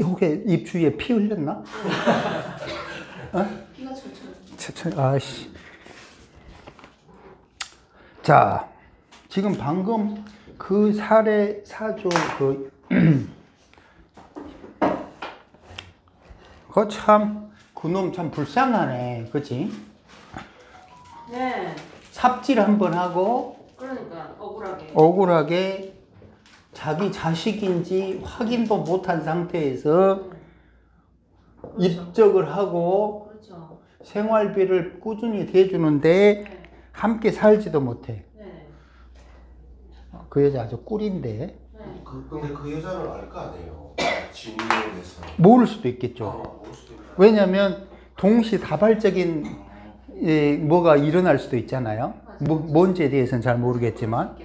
혹시 입 주위에 피 흘렸나? 어? 피가 철철. 아씨. 자, 지금 방금 그 사례 사조 그놈 참 불쌍하네, 그치? 네. 삽질 한번 하고, 그러니까 억울하게 자기 자식인지 확인도 못한 상태에서 그렇죠. 입적을 하고, 그렇죠. 생활비를 꾸준히 대주는데, 네. 함께 살지도 못해. 네. 그 여자 아주 꿀인데. 네. 근데 그 여자는 알 거 아니에요. 진료에 대해서. 모를 수도 있겠죠. 모를 수도 있고. 왜냐하면 동시다발적인 뭐가 일어날 수도 있잖아요. 뭔지에 대해서는 잘 모르겠지만.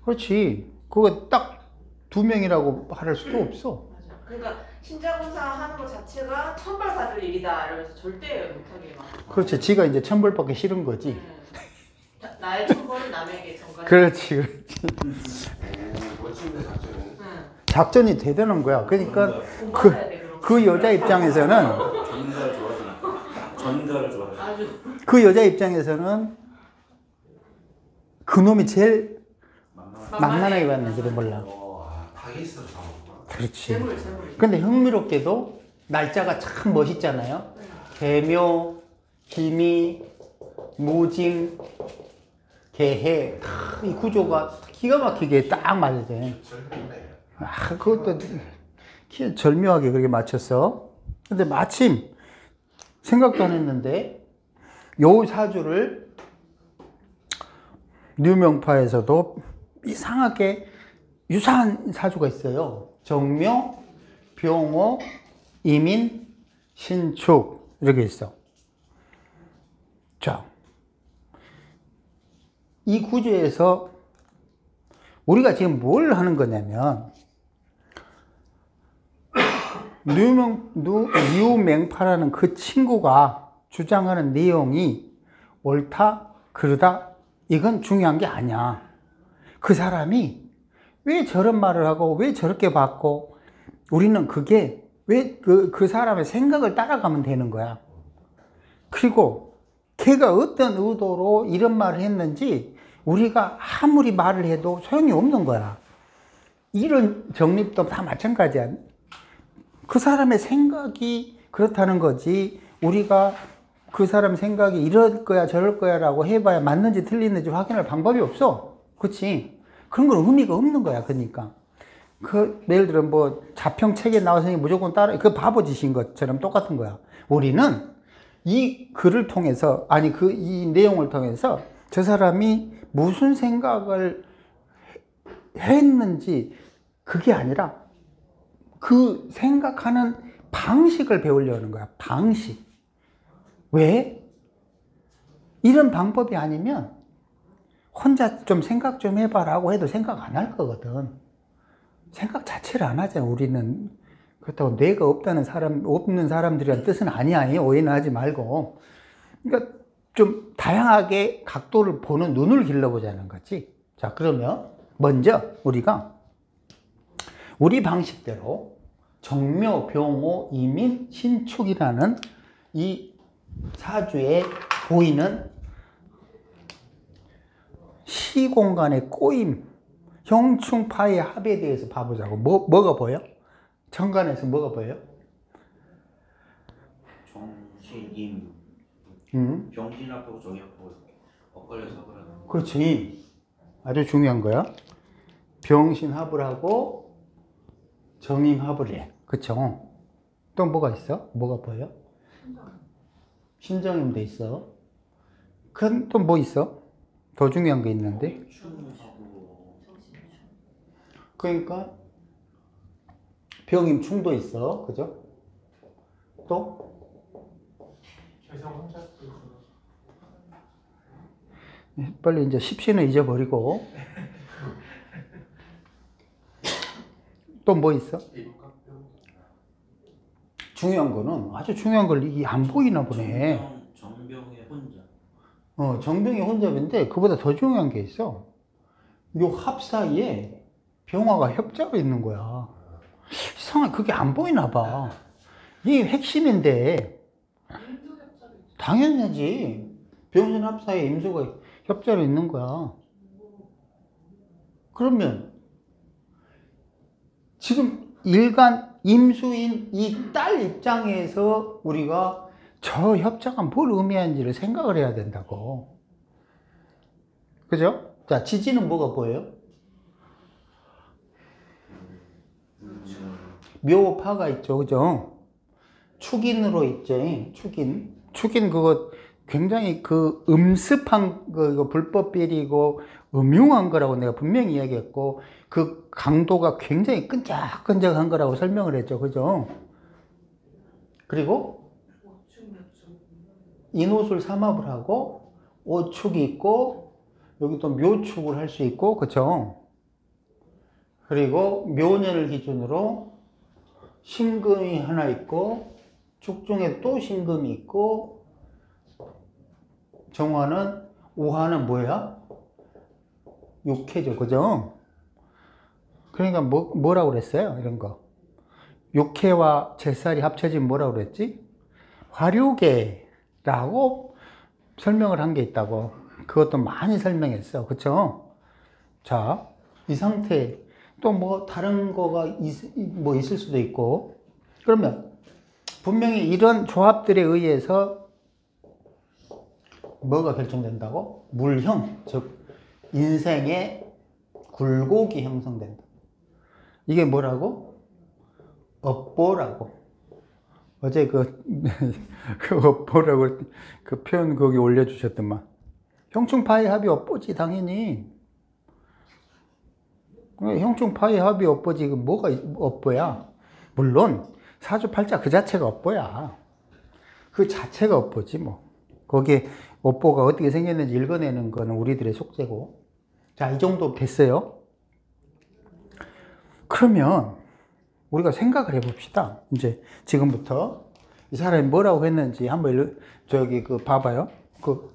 그렇지. 그거 딱 2명이라고 할 수도 없어. 맞아. 그러니까 신자공사 하는 것 자체가 천벌받을 일이다 이러면서 절대 못하게 막. 그렇지. 지가 이제 천벌받기 싫은 거지. 나의 천벌은 남에게 전가. 그렇지. 멋진데 작전은. 작전이 대단한 거야. 그러니까 그 여자 입장에서는 전가를 좋아하죠. 그 여자 입장에서는 그놈이 제일 만만하게 봤는지도 몰라. 닭이 있어서 잡았구나. 그렇지. 재물. 근데 흥미롭게도 날짜가 참 멋있잖아요. 개묘, 기미, 무징, 개해. 이 구조가 기가 막히게 딱 맞아야 돼. 절묘네. 그것도 절묘하게 그렇게 맞췄어. 근데 마침 생각도 안 했는데 요 사주를 류명파에서도 이상하게 유사한 사주가 있어요. 정묘, 병호, 이민, 신축 이렇게 있어. 자, 이 구조에서 우리가 지금 뭘 하는 거냐면 류명파라는 그 친구가 주장하는 내용이 옳다, 그르다 이건 중요한 게 아니야. 그 사람이 왜 저런 말을 하고 왜 저렇게 받고 우리는 그게 왜 그 사람의 생각을 따라가면 되는 거야. 그리고 걔가 어떤 의도로 이런 말을 했는지 우리가 아무리 말을 해도 소용이 없는 거야. 이런 정립도 다 마찬가지야. 그 사람의 생각이 그렇다는 거지 우리가 그 사람 생각이 이럴 거야 저럴 거야 라고 해봐야 맞는지 틀리는지 확인할 방법이 없어. 그치? 그런 건 의미가 없는 거야. 그러니까 예를 들어 뭐 자평책에 나와서 무조건 따라 그 바보짓인 것처럼 똑같은 거야. 우리는 이 글을 통해서 이 내용을 통해서 저 사람이 무슨 생각을 했는지 그게 아니라 그 생각하는 방식을 배우려는 거야. 방식. 왜? 이런 방법이 아니면 혼자 좀 생각 좀 해봐라고 해도 생각 안 할 거거든. 생각 자체를 안 하잖아. 우리는 그렇다고 뇌가 없는 사람들이란 뜻은 아니야. 오해는 하지 말고. 그러니까 좀 다양하게 각도를 보는 눈을 길러보자는 거지. 자, 그러면 먼저 우리가 우리 방식대로 정묘, 병호, 이민, 신축이라는 이 사주에 보이는 시공간의 꼬임, 형충파의 합에 대해서 봐보자고. 뭐가 보여? 정관에서 뭐가 보여? 정신임. 병신합하고 정의합하고 엇갈려서 그러는. 그렇지. 아주 중요한 거야. 병신합을 하고 정임합을 해. 그쵸? 또 뭐가 있어? 뭐가 보여? 신정임도 있어. 그럼 또 뭐 있어? 더 중요한 게 있는데. 그러니까 병임충도 있어. 그죠? 또? 빨리 이제 십신을 잊어버리고. 또 뭐 있어? 중요한 거는 아주 중요한 걸 이게 안 보이나 보네. 정병의 혼자. 정병의 혼잡인데 그보다 더 중요한 게 있어. 요 합 사이에 병화가 협자로 있는 거야. 이상하게 그게 안 보이나 봐. 이게 핵심인데. 당연하지. 병신 합사에 임수가 협자로 있는 거야. 그러면 지금 일간 임수인 이 딸 입장에서 우리가 저 협자가 뭘 의미하는지를 생각을 해야 된다고. 그죠? 자, 지지는 뭐가 보여요? 묘파가 있죠. 그죠? 축인으로 있죠. 축인 그거 굉장히 그 음습한 거, 이거 불법 비리고 음흉한 거라고 내가 분명히 이야기했고, 그 강도가 굉장히 끈적끈적한 거라고 설명을 했죠. 그죠? 그리고 인호술 삼합을 하고 오축이 있고, 여기 또 묘축을 할 수 있고, 그쵸? 그리고 묘년을 기준으로 신금이 하나 있고, 축 중에 또 신금이 있고, 정화는, 오화는 뭐야? 육해죠. 그죠? 그러니까 뭐라고 그랬어요? 이런 거. 육해와 잿살이 합쳐진 뭐라고 그랬지? 화류계라고 설명을 한 게 있다고. 그것도 많이 설명했어. 그쵸? 자, 이 상태, 또 뭐 다른 거가 있을 수도 있고. 그러면 분명히 이런 조합들에 의해서 뭐가 결정된다고? 물형, 즉 인생의 굴곡이 형성된다. 이게 뭐라고? 업보라고. 어제 그 업보라고 그 표현 거기 올려주셨더만. 형충파의 합이 업보지, 당연히. 형충파의 합이 업보지, 그 뭐가 업보야? 물론 사주팔자 그 자체가 업보야. 그 자체가 업보지 뭐. 거기에 업보가 어떻게 생겼는지 읽어내는 거는 우리들의 속죄고. 자, 이 정도 됐어요. 그러면 우리가 생각을 해봅시다. 이제 지금부터 이 사람이 뭐라고 했는지 한번 그 봐봐요. 그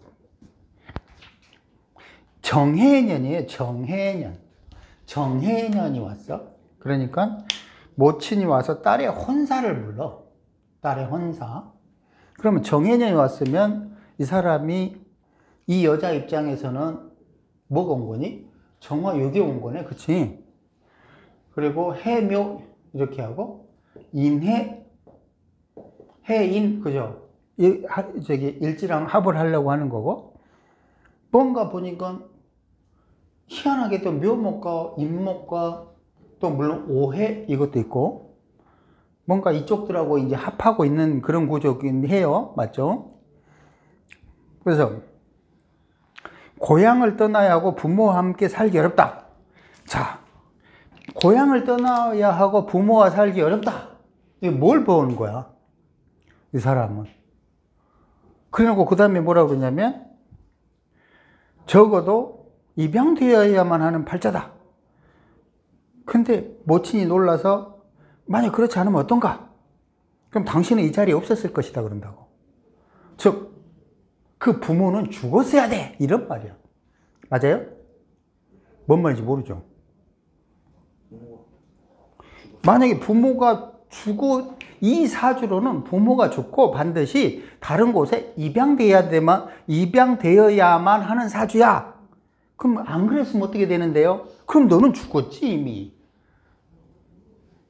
정해년이에요. 정해년이 왔어. 그러니까 모친이 와서 딸의 혼사를 불러. 딸의 혼사. 그러면 정해년이 왔으면 이 사람이, 이 여자 입장에서는 뭐가 온 거니? 정화욕이 온 거네. 그치? 그리고 해묘 이렇게 하고 인해, 해인, 그죠? 일지랑 합을 하려고 하는 거고, 뭔가 보니까 희한하게 또 묘목과 인목과 또 물론 오해 이것도 있고, 뭔가 이쪽들하고 이제 합하고 있는 그런 구조긴 해요. 맞죠? 그래서 고향을 떠나야 하고 부모와 함께 살기 어렵다. 자, 고향을 떠나야 하고 부모와 살기 어렵다. 이게 뭘 보는 거야? 이 사람은. 그래놓고 그 다음에 뭐라고 그러냐면, 적어도 입양되어야만 하는 팔자다. 근데 모친이 놀라서 만약 그렇지 않으면 어떤가? 그럼 당신은 이 자리에 없었을 것이다 그런다고. 즉 그 부모는 죽었어야 돼, 이런 말이야. 맞아요? 뭔 말인지 모르죠. 만약에 부모가 죽고, 이 사주로는 부모가 죽고 반드시 다른 곳에 입양되어야만 하는 사주야. 그럼 안 그랬으면 어떻게 되는데요? 그럼 너는 죽었지 이미.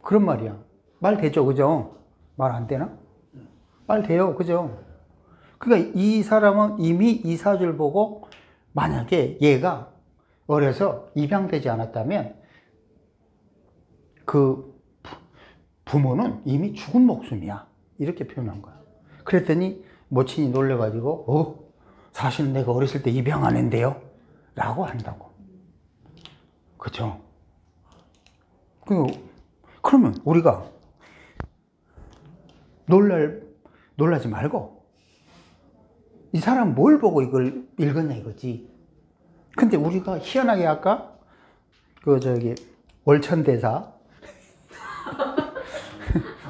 그런 말이야. 말 되죠, 그죠? 말 안 되나? 말 돼요, 그죠? 그러니까 이 사람은 이미 이 사주를 보고, 만약에 얘가 어려서 입양되지 않았다면 그 부모는 이미 죽은 목숨이야, 이렇게 표현한 거야. 그랬더니 모친이 놀래가지고 사실은 내가 어렸을 때 입양 안 했는데요 라고 한다고. 그쵸? 그러면 우리가 놀라지 말고, 이 사람 뭘 보고 이걸 읽었냐 이거지. 근데 우리가 희한하게 아까 월천대사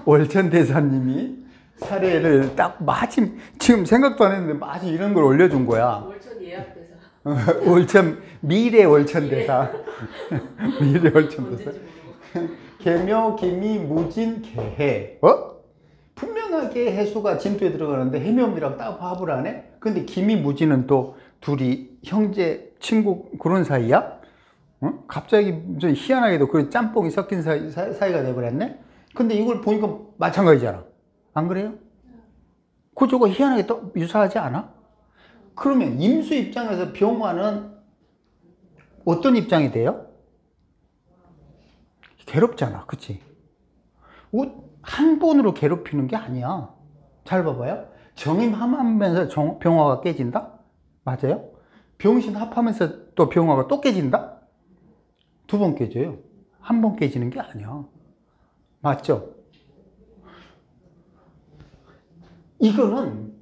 월천대사님이 사례를 딱 마침, 지금 생각도 안 했는데 마침 이런 걸 올려준 거야. 월천 예약대사. 미래 월천대사. 미래 월천대사. 개묘, 기미, 무진, 개해. 분명하게 해수가 진토에 들어가는데 해묘이랑 딱 합을 안 해? 근데 기미, 무진은 또 둘이 형제, 친구 그런 사이야? 갑자기 좀 희한하게도 그 짬뽕이 섞인 사이가 돼버렸네? 근데 이걸 보니까 마찬가지잖아. 안 그래요? 저거 희한하게 또 유사하지 않아? 그러면 임수 입장에서 병화는 어떤 입장이 돼요? 괴롭잖아. 그치? 한 번으로 괴롭히는 게 아니야. 잘 봐봐요. 정임합하면서 병화가 깨진다? 맞아요? 병신 합하면서 또 병화가 또 깨진다? 2번 깨져요. 한 번 깨지는 게 아니야. 맞죠? 이거는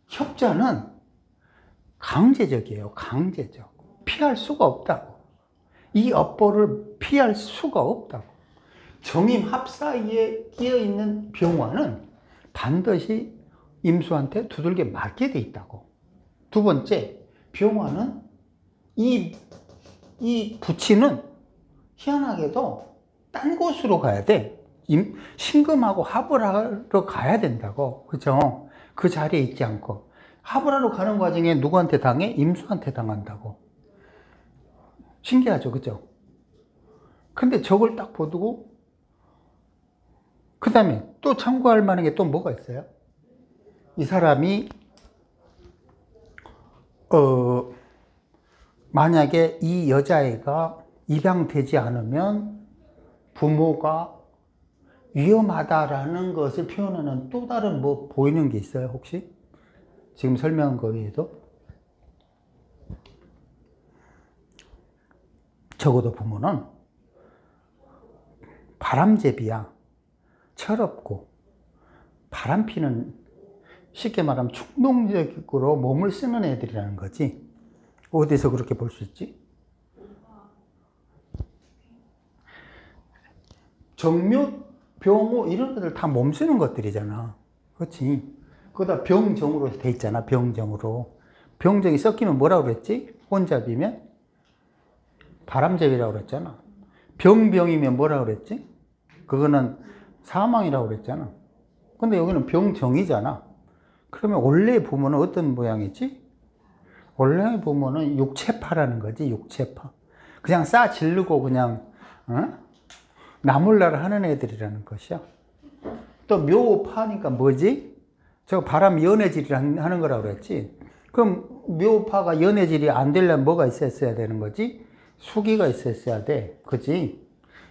협자는 강제적이에요. 강제적. 피할 수가 없다고. 이 업보를 피할 수가 없다고. 정임합 사이에 끼어있는 병화는 반드시 임수한테 두들겨 맞게 돼 있다고. 2번째, 병화는 이 부치는 희한하게도 딴 곳으로 가야 돼. 신금하고 합을 하러 가야 된다고. 그죠? 그 자리에 있지 않고. 합을 하러 가는 과정에 누구한테 당해? 임수한테 당한다고. 신기하죠? 그죠? 근데 저걸 딱 보고, 그 다음에 또 참고할 만한 게 또 뭐가 있어요? 이 사람이, 만약에 이 여자애가 입양되지 않으면 부모가 위험하다라는 것을 표현하는 또 다른 뭐 보이는 게 있어요, 혹시? 지금 설명한 거 외에도? 적어도 부모는 바람제비야. 철없고, 바람피는, 쉽게 말하면 충동적으로 몸을 쓰는 애들이라는 거지. 어디서 그렇게 볼 수 있지? 정묘, 병호 이런 것들 다 몸 쓰는 것들이잖아. 그렇지? 그거다 병정으로 돼 있잖아. 병정으로. 병정이 섞이면 뭐라고 그랬지? 혼잡이면 바람잡이라고 그랬잖아. 병이면 뭐라고 그랬지? 그거는 사망이라고 그랬잖아. 근데 여기는 병정이잖아. 그러면 원래의 부모는 어떤 모양이지? 원래의 부모는 육체파라는 거지. 육체파. 그냥 싸 지르고 그냥 나몰라를 하는 애들이라는 것이야. 또 묘파니까 뭐지? 저 바람 연애질을 하는 거라고 그랬지. 그럼 묘파가 연애질이 안 되려면 뭐가 있었어야 되는 거지? 수기가 있었어야 돼. 그치?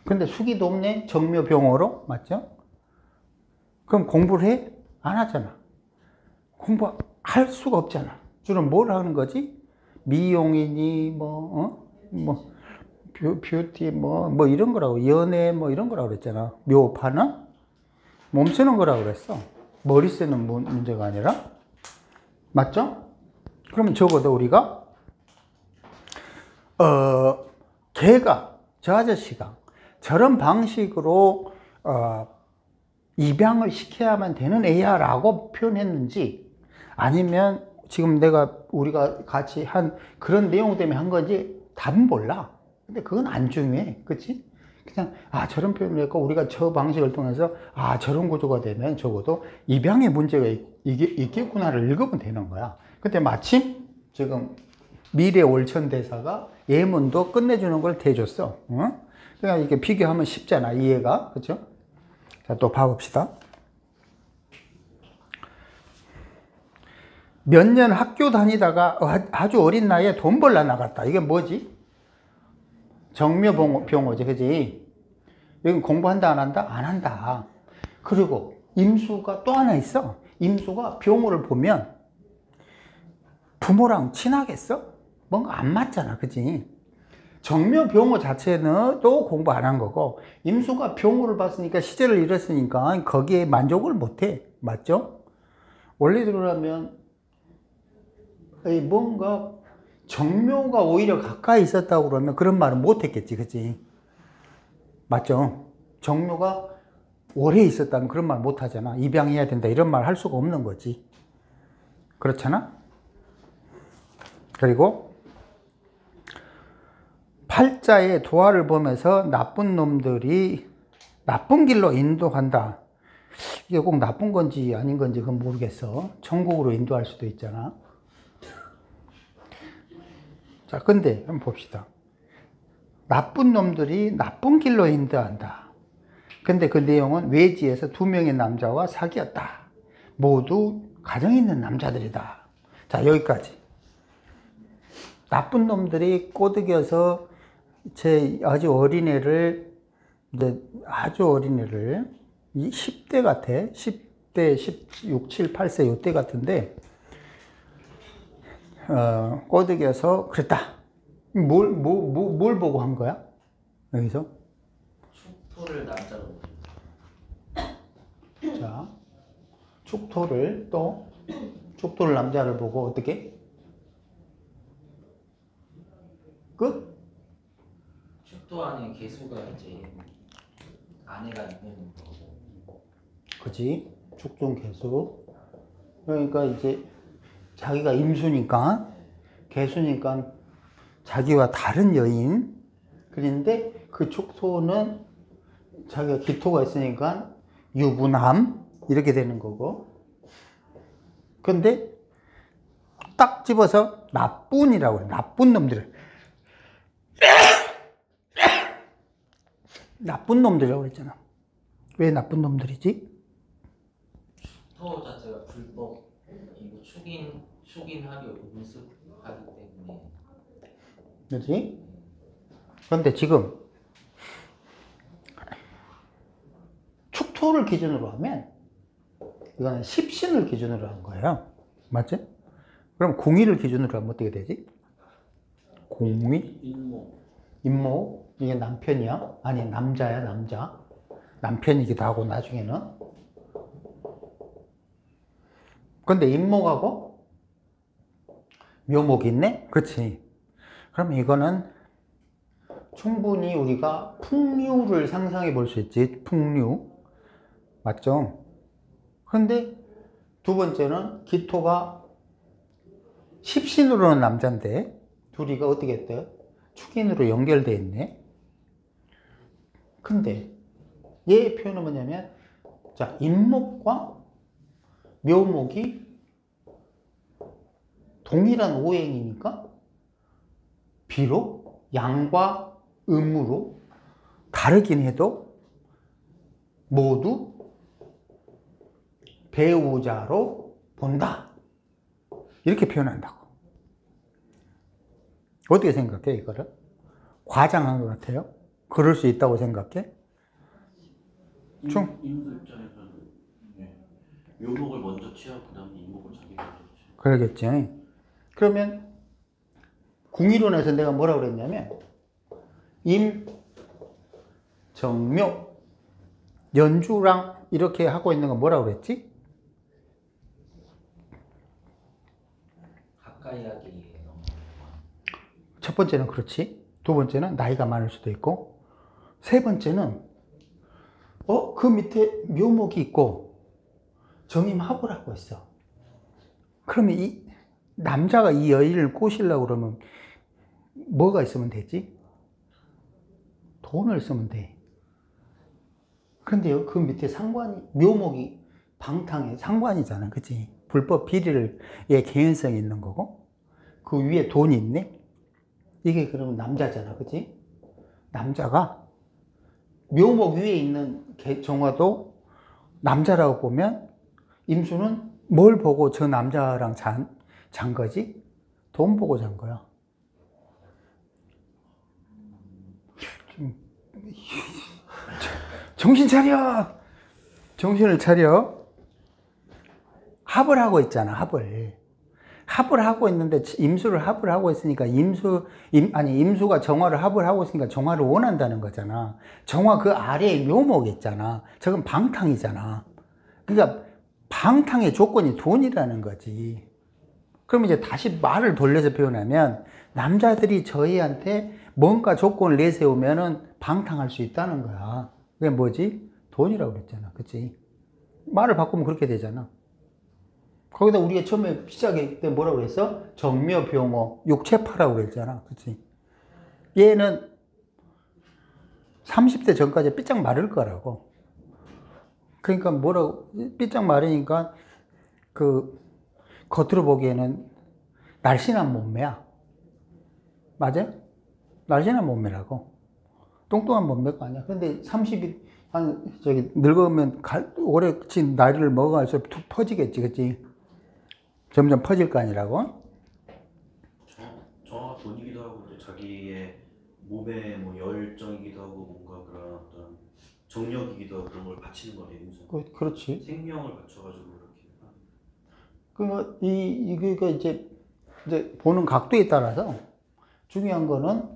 근데 수기도 없네? 정묘병호로? 맞죠? 그럼 공부를 해? 안 하잖아. 공부할 수가 없잖아. 주로 뭘 하는 거지? 미용이니, 뷰티, 이런 거라고. 연애, 이런 거라고 그랬잖아. 묘파는? 몸 쓰는 거라고 그랬어. 머리 쓰는 문제가 아니라. 맞죠? 그러면 적어도 우리가, 걔가, 저 아저씨가 저런 방식으로, 입양을 시켜야만 되는 애야 라고 표현했는지, 아니면 지금 우리가 같이 한 그런 내용 때문에 한 건지 답은 몰라. 근데 그건 안 중요해. 그치? 그냥, 저런 표현을 했고, 우리가 저 방식을 통해서, 저런 구조가 되면 적어도 입양의 문제가 있겠구나를 읽으면 되는 거야. 근데 마침 지금 미래 월천대사가 예문도 끝내주는 걸 대줬어. 응? 그러니까 이렇게 비교하면 쉽잖아. 이해가. 그쵸? 자, 또 봐봅시다. 몇 년 학교 다니다가 아주 어린 나이에 돈 벌러 나갔다. 이게 뭐지? 정묘병호지, 그지? 여기 공부한다, 안 한다? 안 한다. 그리고 임수가 또 하나 있어. 임수가 병호를 보면 부모랑 친하겠어? 뭔가 안 맞잖아, 그지? 정묘병호 자체는 또 공부 안 한 거고, 임수가 병호를 봤으니까 시제를 잃었으니까 거기에 만족을 못 해. 맞죠? 원래대로라면 뭔가 정묘가 오히려 가까이 있었다고 그러면 그런 말은 못 했겠지, 그치? 맞죠? 정묘가 오래 있었다면 그런 말 못 하잖아. 입양해야 된다 이런 말 할 수가 없는 거지. 그렇잖아? 그리고 팔자의 도화를 보면서 나쁜 놈들이 나쁜 길로 인도한다. 이게 꼭 나쁜 건지 아닌 건지 그건 모르겠어. 천국으로 인도할 수도 있잖아. 자, 근데 한번 봅시다. 나쁜 놈들이 나쁜 길로 인도한다. 근데 그 내용은 외지에서 2명의 남자와 사귀었다. 모두 가정 있는 남자들이다. 자, 여기까지. 나쁜 놈들이 꼬드겨서 제 아주 어린애를, 아주 어린애를, 10대 같아. 10대, 16, 7, 8세 요때 같은데, 꼬드겨서 그랬다. 뭘 보고 한 거야? 여기서? 축토를 남자로. 자, 축토를 남자를 보고 어떻게? 끝? 축토 안에 개수가 이제 아내가 있는 거고. 그치? 축종 개수. 그러니까 이제 자기가 임수니까, 개수니까 자기와 다른 여인. 그런데 그 축토는 자기가 기토가 있으니까 유부남. 이렇게 되는 거고. 근데 딱 집어서 나쁜이라고 그래. 나쁜 놈들. 나쁜 놈들이라고 그랬잖아. 왜 나쁜 놈들이지? 축토 자체가 불법, 이거 축인하기 음습하기 때문에. 그렇지? 그런데 지금 축토를 기준으로 하면 이거는 십신을 기준으로 한 거예요. 맞지? 그럼 공의를 기준으로 하면 어떻게 되지? 공의? 임목. 이게 남편이야? 아니, 남자야, 남자. 남편이기도 하고, 나중에는. 근데 임목하고 묘목이 있네? 그렇지. 그럼 이거는 충분히 우리가 풍류를 상상해 볼 수 있지. 풍류. 맞죠? 근데 두 번째는 기토가 십신으로는 남자인데 둘이가 어떻게 했대요? 축인으로 연결되어 있네. 근데 얘의 표현은 뭐냐면, 자, 임목과 묘목이 동일한 오행이니까 비록 양과 음으로 다르긴 해도 모두 배우자로 본다. 이렇게 표현한다고. 어떻게 생각해, 이거를? 과장한 것 같아요? 그럴 수 있다고 생각해? 임수 입장에서는 묘목을 먼저 취하고 그 다음에 임목을 자기가 먼저 취하고. 그러겠지. 그러면 궁이론에서 내가 뭐라고 그랬냐면, 임, 정묘, 연주랑 이렇게 하고 있는 건 뭐라고 그랬지? 가까이 하기. 첫 번째는 그렇지. 두 번째는 나이가 많을 수도 있고, 세 번째는 그 밑에 묘목이 있고 정임합을 하고 있어. 그러면 이 남자가 이 여인을 꼬시려고 그러면 뭐가 있으면 되지? 돈을 쓰면 돼. 근데요, 그 밑에 상관이, 묘목이 방탕해. 상관이잖아. 그치? 불법 비리의 개연성이 있는 거고, 그 위에 돈이 있네? 이게 그러면 남자잖아. 그치? 남자가 묘목 위에 있는 정화도 남자라고 보면, 임수는 뭘 보고 저 남자랑 잔 거지? 돈 보고 잔 거야. 정신 차려! 정신을 차려. 합을 하고 있잖아, 합을. 합을 하고 있는데, 임수를 합을 하고 있으니까, 임수가 정화를 합을 하고 있으니까 정화를 원한다는 거잖아. 정화 그 아래에 묘목이 있잖아. 저건 방탕이잖아. 그러니까, 방탕의 조건이 돈이라는 거지. 그럼 이제 다시 말을 돌려서 표현하면, 남자들이 저희한테 뭔가 조건을 내세우면은 방탕할 수 있다는 거야. 그게 뭐지? 돈이라고 그랬잖아. 그치? 말을 바꾸면 그렇게 되잖아. 거기다 우리가 처음에 시작할 때 뭐라고 그랬어? 정묘, 병호, 육체파라고 그랬잖아. 그치? 얘는 30대 전까지 삐쩍 마를 거라고. 그러니까 뭐라고, 삐쩍 마르니까 그 겉으로 보기에는 날씬한 몸매야. 맞아요? 날씬한 몸매라고. 뚱뚱한 몸매가 아니야. 근데 30이, 늙으면 오래 나이를 먹어갈수록 툭 퍼지겠지, 그치? 점점 퍼질 거 아니라고? 정확한 돈이기도 하고, 또 자기의 몸의 뭐 열정이기도 하고, 뭔가 그런 어떤 정력이기도 하고, 그런 걸 바치는 거네, 우선. 그렇지. 생명을 바쳐가지고 이렇게. 그러니까 이게 이제 보는 각도에 따라서 중요한 거는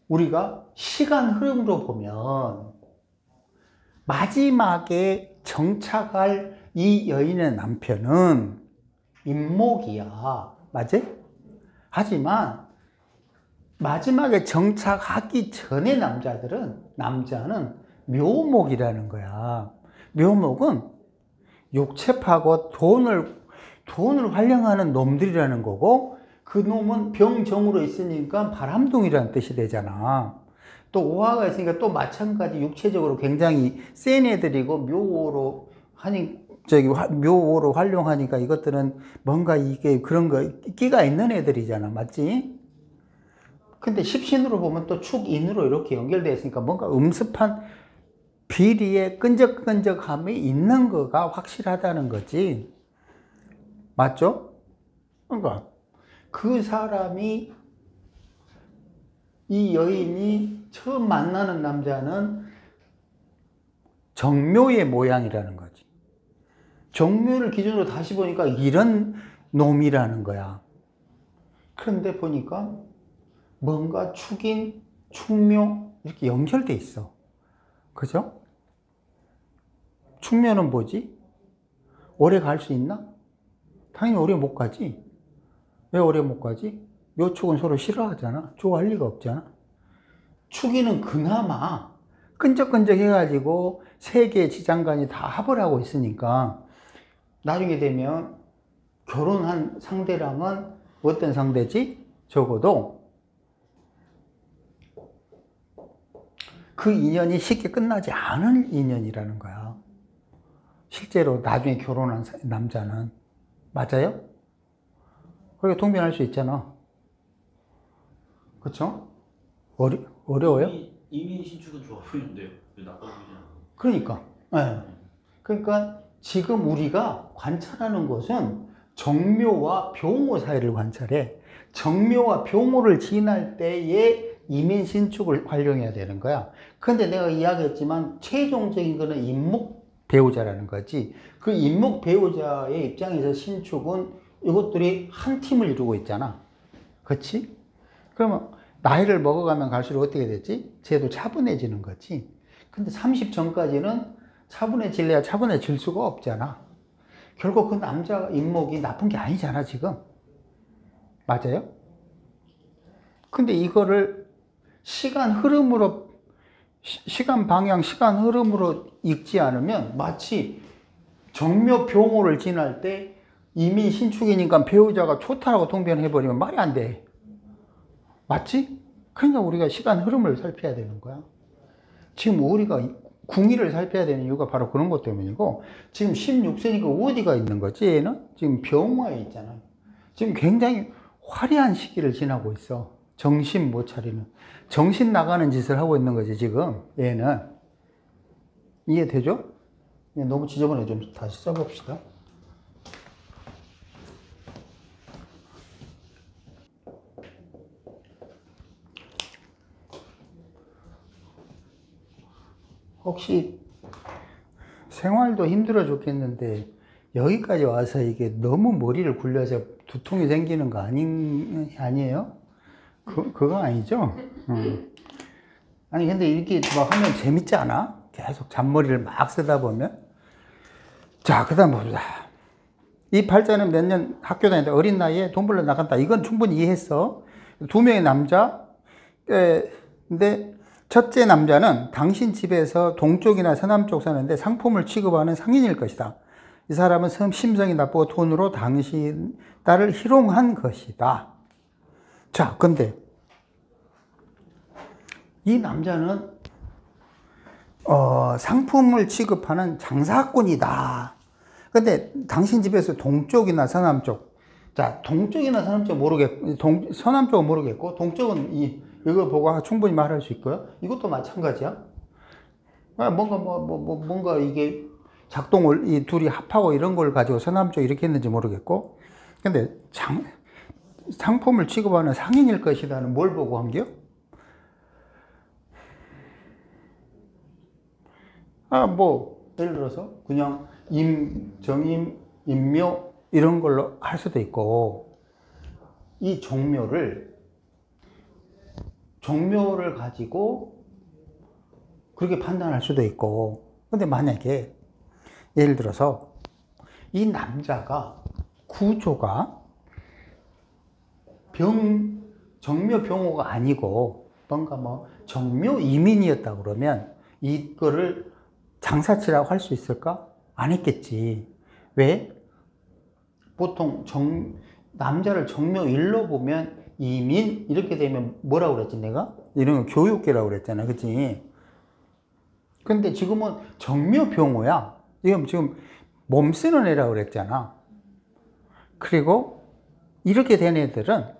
우리가 시간 흐름으로 보면 마지막에 정착할 이 여인의 남편은 임목이야. 맞지? 하지만 마지막에 정착하기 전에 남자는 묘목이라는 거야. 묘목은 욕체파고 돈을 활용하는 놈들이라는 거고, 그 놈은 병정으로 있으니까 바람둥이라는 뜻이 되잖아. 또 오화가 있으니까 또 마찬가지 육체적으로 굉장히 센 애들이고, 묘로 활용하니까 이것들은 뭔가 이게 그런 거 끼가 있는 애들이잖아. 맞지? 근데 십신으로 보면 또 축인으로 이렇게 연결되어 있으니까 뭔가 음습한 비리에 끈적끈적함이 있는 거가 확실하다는 거지. 맞죠? 그러니까 그 사람이, 이 여인이 처음 만나는 남자는 정묘의 모양이라는 거지. 정묘를 기준으로 다시 보니까 이런 놈이라는 거야. 그런데 보니까 뭔가 축인, 축묘 이렇게 연결돼 있어. 그죠? 축묘는 뭐지? 오래 갈 수 있나? 당연히 오래 못 가지. 왜 오래 못 가지? 묘축은 서로 싫어하잖아. 좋아할 리가 없잖아. 축인은 그나마 끈적끈적 해가지고 세 개의 지장간이 다 합을 하고 있으니까 나중에 되면 결혼한 상대랑은 어떤 상대지? 적어도 그 인연이 쉽게 끝나지 않은 인연이라는 거야. 실제로 나중에 결혼한 남자는. 맞아요? 그렇게 통변할 수 있잖아. 그쵸? 어려워요? 이민 신축은 좋아 보이는데요? 왜 나빠 보이지 않아요? 그러니까. 네. 그러니까 지금 우리가 관찰하는 것은 정묘와 병호 사이를 관찰해. 정묘와 병호를 지날 때에 이민 신축을 활용해야 되는 거야. 그런데 내가 이야기했지만 최종적인 거는 임목 배우자라는 거지. 그 임목 배우자의 입장에서 신축은 이것들이 한 팀을 이루고 있잖아. 그렇지? 그러면 나이를 먹어가면 갈수록 어떻게 되지? 쟤도 차분해지는 거지. 근데 30 전까지는 차분해질래야 차분해질 수가 없잖아. 결국 그 남자 임목이 나쁜 게 아니잖아, 지금. 맞아요? 근데 이거를 시간 흐름으로, 시간 방향, 시간 흐름으로 읽지 않으면 마치 정묘 병호를 지날 때 이민 신축이니까 배우자가 초타라고 통변해버리면 말이 안 돼. 맞지? 그러니까 우리가 시간 흐름을 살펴야 되는 거야. 지금 우리가 궁의를 살펴야 되는 이유가 바로 그런 것 때문이고, 지금 16세니까 어디가 있는 거지? 얘는 지금 병화에 있잖아요. 지금 굉장히 화려한 시기를 지나고 있어. 정신 못 차리는, 정신 나가는 짓을 하고 있는 거지 지금 얘는. 이해되죠? 너무 지저분해. 좀 다시 써봅시다. 혹시 생활도 힘들어 죽겠는데 여기까지 와서 이게 너무 머리를 굴려서 두통이 생기는 거 아니에요? 그거 아니죠? 아니 근데 이렇게 막 하면 재밌지 않아? 계속 잔머리를 막 쓰다 보면. 자, 그 다음 봅시다. 이 팔자는 몇 년 학교 다니다 어린 나이에 돈 벌러 나간다. 이건 충분히 이해했어. 두 명의 남자. 근데 첫째 남자는 당신 집에서 동쪽이나 서남쪽 사는데 상품을 취급하는 상인일 것이다. 이 사람은 심성이 나쁘고 돈으로 당신 딸을 희롱한 것이다. 자, 근데 이 남자는 상품을 취급하는 장사꾼이다. 근데 당신 집에서 동쪽이나 서남쪽, 자, 동쪽이나 서남쪽 모르겠고, 서남쪽은 모르겠고, 동쪽은 이거 보고 충분히 말할 수 있고요. 이것도 마찬가지야. 뭔가 이게 작동을, 이 둘이 합하고 이런 걸 가지고 서남쪽 이렇게 했는지 모르겠고, 근데 상품을 취급하는 상인일 것이다는 뭘 보고 한겨? 예를 들어서 그냥 정임, 임묘 이런 걸로 할 수도 있고, 이 종묘를 가지고 그렇게 판단할 수도 있고. 근데 만약에 예를 들어서 이 남자가 구조가 정묘 병호가 아니고 뭔가 정묘 이민이었다 그러면 이거를 장사치라고 할 수 있을까? 안 했겠지. 왜? 보통 남자를 정묘일로 보면 이민 이렇게 되면 뭐라고 그랬지 내가? 이런 거 교육계라고 그랬잖아. 그치? 근데 지금은 정묘병호야. 지금 몸 쓰는 애라고 그랬잖아. 그리고 이렇게 된 애들은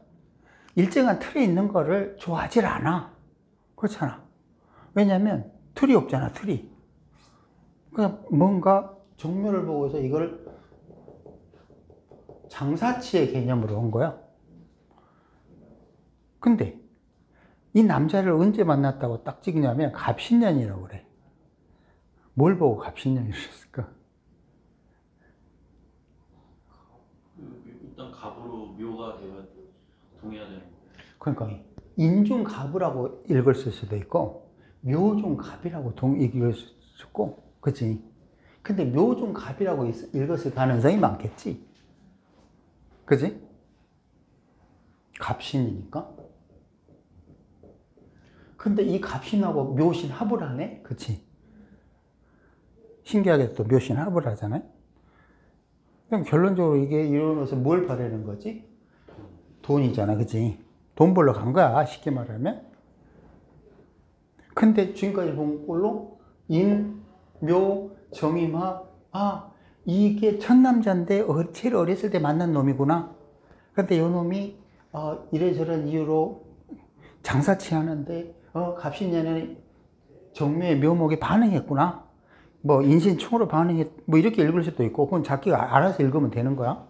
일정한 틀에 있는 거를 좋아하질 않아. 그렇잖아. 왜냐면 틀이 없잖아, 틀이. 그냥 뭔가 정묘를 보고서 이걸 장사치의 개념으로 온 거야. 근데 이 남자를 언제 만났다고 딱 찍냐면 갑신년이라고 그래. 뭘 보고 갑신년이라고 했을까? 일단 갑으로 묘가 되면 동해야 되는 거예요. 그러니까 인중갑이라고 읽을 수도 있고 묘중갑이라고 읽을 수 있고, 그치? 근데 묘중갑이라고 읽었을 가능성이 많겠지. 그치? 갑신이니까. 근데 이 갑신하고 묘신 합을 하네? 그치? 신기하게 또 묘신 합을 하잖아요? 그럼 결론적으로 이게 이루어서 뭘 바라는 거지? 돈이잖아, 그치? 돈 벌러 간 거야, 쉽게 말하면. 근데 지금까지 본 걸로 인, 묘, 정임화, 이게 첫 남자인데 제일 어렸을 때 만난 놈이구나. 근데 이 놈이 이래저런 이유로 장사치 하는데 갑신년에 정묘의 묘목에 반응했구나. 인신충으로 반응했, 이렇게 읽을 수도 있고, 그건 자기가 알아서 읽으면 되는 거야.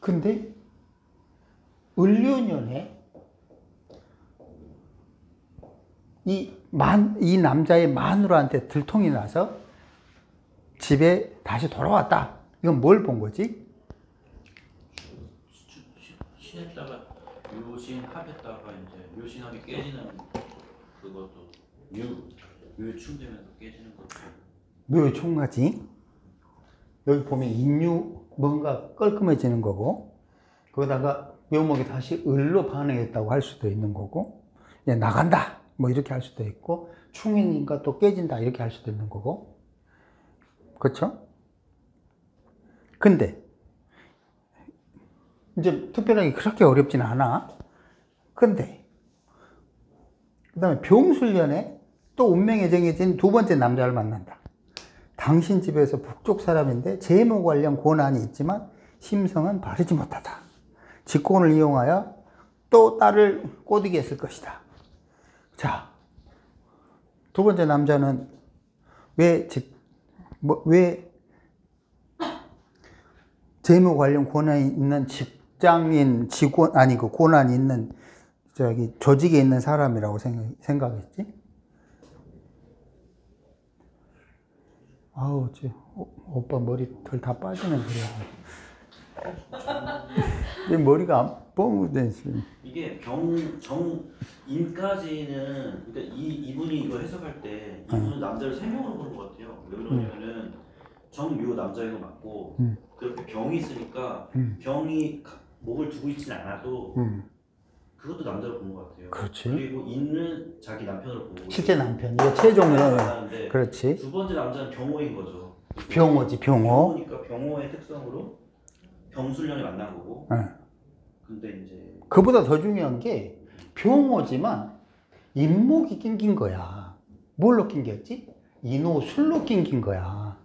근데 을료년에 이 남자의 마누라한테 들통이 나서 집에 다시 돌아왔다. 이건 뭘 본 거지? 신했다가 묘신 합했다가 이제 묘신합이 깨지는 그것도 묘충되면서 깨지는 것도 묘충하지. 여기 보면 인유 뭔가 껄끔해지는 거고, 거기다가 묘목이 다시 을로 반응했다고 할 수도 있는 거고, 나간다 이렇게 할 수도 있고, 충이니까 또 깨진다 이렇게 할 수도 있는 거고. 그렇죠? 근데 이제 특별하게 그렇게 어렵지는 않아. 근데 그 다음에 병술년에 또 운명에 정해진 두 번째 남자를 만난다. 당신 집에서 북쪽 사람인데 재무 관련 고난이 있지만 심성은 바르지 못하다. 직권을 이용하여 또 딸을 꼬드게 했을 것이다. 자, 두 번째 남자는 왜 재무 관련 고난이 있는 직장인, 직원, 고난이 있는 조직에 있는 사람이라고 생각했지? 아우, 오빠 머리털 다 빠지는 그래. 머리가 뻥 지금. 이게 인까지는, 그러니까 이분이 이거 해석할 때 이분은 남자를 세 명으로 보는 것 같아요. 왜 그러냐면은 정묘 남자이고 맞고, 그렇게 병이 있으니까 병이 목을 두고 있지는 않아도 그것도 남자로 보는 것 같아요. 그렇지. 그리고 인은 자기 남편으로 보고, 실제 남편, 이거 최종은. 그렇지. 두 번째 남자는 병호인 거죠. 병호지, 병호. 병호니까 병호의 특성으로 병술년에 만난 거고. 근데 이제 그보다 더 중요한 게 병호지만 인목이 낑긴 거야. 뭘로 낑겼지? 인호술로 낑긴 거야.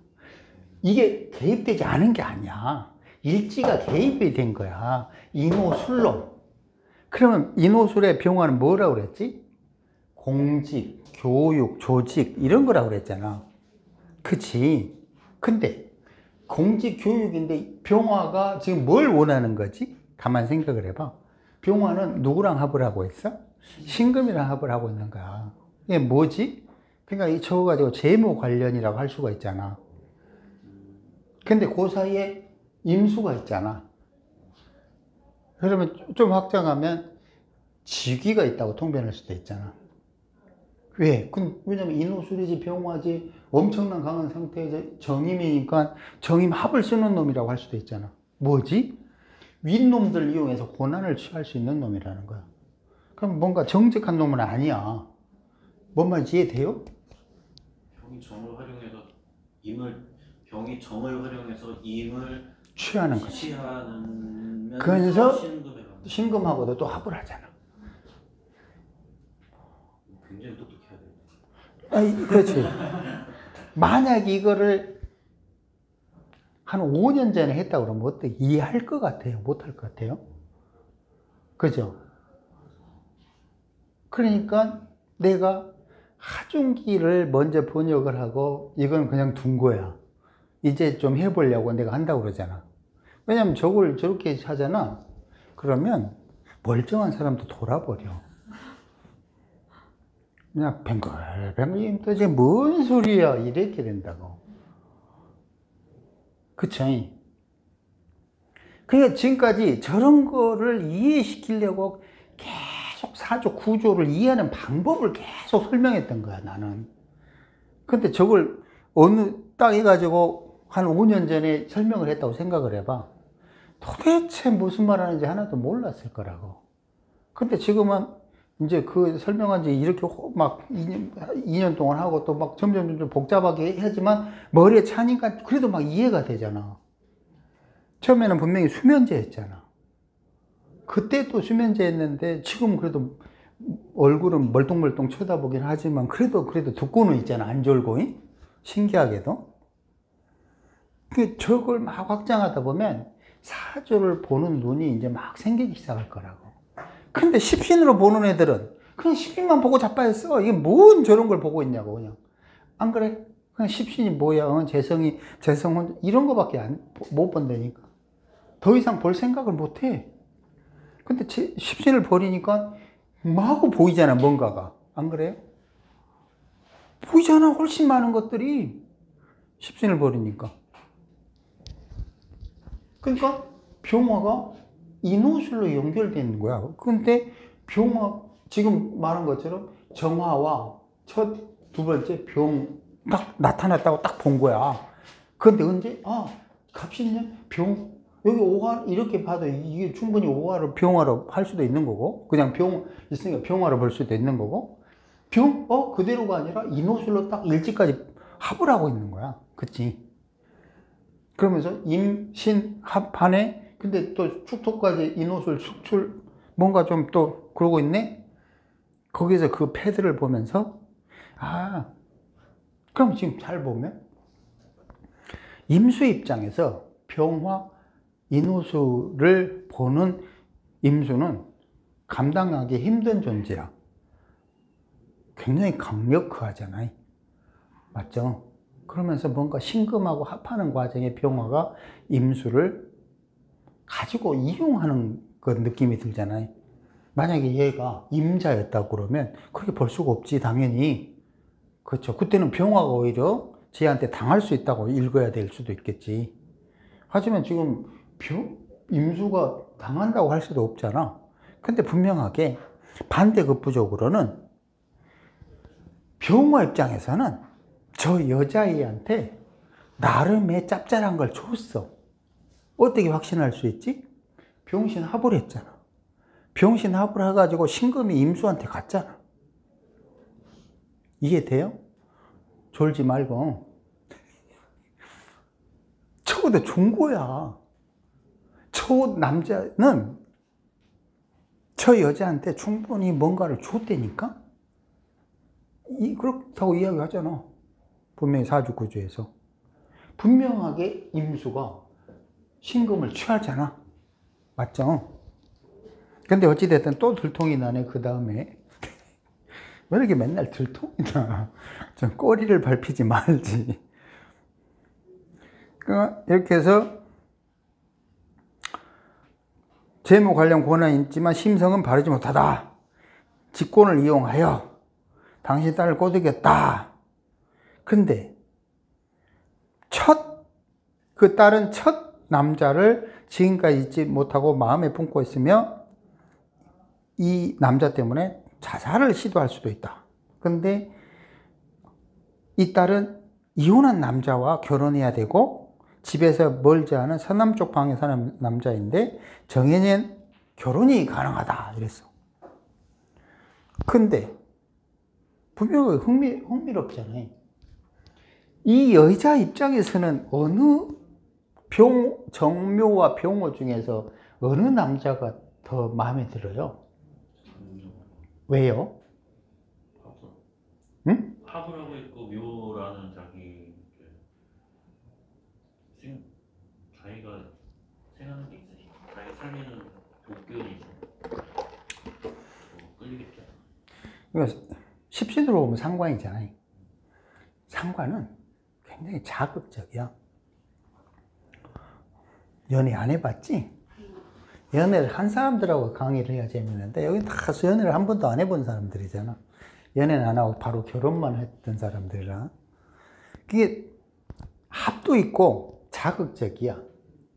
이게 개입되지 않은 게 아니야. 일지가 개입이 된 거야. 인호술로. 그러면 인호술의 병화는 뭐라고 그랬지? 공직, 교육, 조직 이런 거라고 그랬잖아. 그치? 근데 공직, 교육인데 병화가 지금 뭘 원하는 거지? 가만 생각을 해봐. 병화는 누구랑 합을 하고 있어? 신금이랑 합을 하고 있는 거야. 이게 뭐지? 그러니까 저거 가지고 재무 관련이라고 할 수가 있잖아. 근데 그 사이에 임수가 있잖아. 그러면 좀 확장하면 직위가 있다고 통변할 수도 있잖아. 왜? 왜냐면 인호술이지 병화지 엄청난 강한 상태에서 정임이니까 정임 합을 쓰는 놈이라고 할 수도 있잖아. 뭐지? 윗놈들 이용해서 고난을 취할 수 있는 놈이라는 거야. 그럼 뭔가 정직한 놈은 아니야. 뭔 말인지 이해돼요? 병이 정을 활용해서 병이 정을 활용해서 임을 취하는 거지. 취하는 그래서 신금에 가는 신금하고도 또 합을 하잖아. 굉장히 똑똑해야 돼. 아이, 그렇지. 만약 이거를 한 5년 전에 했다 그러면 어떻게 이해할 것 같아요? 못할 것 같아요? 그죠? 그러니까 내가 하중기를 먼저 번역을 하고 이건 그냥 둔 거야. 이제 좀 해보려고 내가 한다고 그러잖아. 왜냐면 저걸 저렇게 하잖아. 그러면 멀쩡한 사람도 돌아버려. 그냥 뱅글뱅글 도대체 뭔 소리야 이렇게 된다고. 그쵸? 그러니까 지금까지 저런 거를 이해시키려고 계속 사조 구조를 이해하는 방법을 계속 설명했던 거야 나는. 근데 저걸 어느 딱 해가지고 한 5년 전에 설명을 했다고 생각을 해봐. 도대체 무슨 말 하는지 하나도 몰랐을 거라고. 근데 지금은 이제 그 설명한 지 이렇게 막 2년 동안 하고 또 막 점점 복잡하게 하지만 머리에 차니까 그래도 막 이해가 되잖아. 처음에는 분명히 수면제 했잖아. 그때도 수면제 했는데 지금 그래도 얼굴은 멀뚱멀뚱 쳐다보긴 하지만 그래도 듣고는 있잖아. 안 졸고. 신기하게도. 저걸 막 확장하다 보면 사조를 보는 눈이 이제 막 생기기 시작할 거라고. 근데 십신으로 보는 애들은 그냥 십신만 보고 자빠졌어. 이게 뭔 저런 걸 보고 있냐고 그냥. 안 그래? 그냥 십신이 뭐야? 재성은 이런 거밖에 못 본다니까. 더 이상 볼 생각을 못 해. 근데 십신을 버리니까 마구 보이잖아, 뭔가가. 안 그래요? 보이잖아, 훨씬 많은 것들이. 십신을 버리니까. 그러니까 병화가 인호술로 연결되어 있는 거야. 근데 병화, 지금 말한 것처럼 정화와 두 번째 병 딱 나타났다고 딱 본 거야. 근데 언제? 갑신년 병, 여기 오화, 이렇게 봐도 이게 충분히 오화로 병화로 할 수도 있는 거고, 그냥 병 있으니까 병화로 볼 수도 있는 거고, 그대로가 아니라 인호술로 딱 일지까지 합을 하고 있는 거야. 그치? 그러면서 임, 신, 합하네? 근데 또 축토까지 인호술, 숙출, 뭔가 좀 또 그러고 있네? 거기서 그 패드를 보면서, 그럼 지금 잘 보면, 임수 입장에서 병화, 인호술을 보는 임수는 감당하기 힘든 존재야. 굉장히 강력하잖아요. 맞죠? 그러면서 뭔가 신금하고 합하는 과정에 병화가 임수를 가지고 이용하는 그 느낌이 들잖아요. 만약에 얘가 임자였다고 그러면 그렇게 볼 수가 없지, 당연히. 그렇죠. 그때는 병화가 오히려 쟤한테 당할 수 있다고 읽어야 될 수도 있겠지. 하지만 지금 임수가 당한다고 할 수도 없잖아. 근데 분명하게 반대급부적으로는 병화 입장에서는 저 여자애한테 나름의 짭짤한 걸 줬어. 어떻게 확신할 수 있지? 병신합을 했잖아. 병신합을 해가지고 신금이 임수한테 갔잖아. 이해돼요? 졸지 말고. 저거도 준 거야. 저 남자는 저 여자한테 충분히 뭔가를 줬다니까? 그렇다고 이야기하잖아. 분명히 사주구조에서. 분명하게 임수가 신금을 취하잖아. 맞죠? 근데 어찌됐든 또 들통이 나네, 그 다음에. 왜 이렇게 맨날 들통이 나? 좀 꼬리를 밟히지 말지. 이렇게 해서 재무 관련 권한이 있지만 심성은 바르지 못하다. 직권을 이용하여 당신 딸을 꼬드겼다. 근데 그 딸은 첫 남자를 지금까지 잊지 못하고 마음에 품고 있으며 이 남자 때문에 자살을 시도할 수도 있다. 근데 이 딸은 이혼한 남자와 결혼해야 되고 집에서 멀지 않은 서남쪽 방에 사는 남자인데 정해진 결혼이 가능하다 이랬어. 근데 분명히 흥미롭잖아요. 이 여자 입장에서는 어느 정묘와 병호 중에서 어느 남자가 더 마음에 들어요? 왜요? 응? 합을 하고 있고 묘라는 자기가 생각하는 게 있으니까 자기 삶에는 복견이 있어. 끌리겠죠. 그러니까 십신으로 보면 상관이잖아요. 상관은 굉장히 자극적이야. 연애 안 해봤지? 연애를 한 사람들하고 강의를 해야 재밌는데 여기 다 연애를 한 번도 안 해본 사람들이잖아. 연애는 안 하고 바로 결혼만 했던 사람들이라. 그게 합도 있고 자극적이야.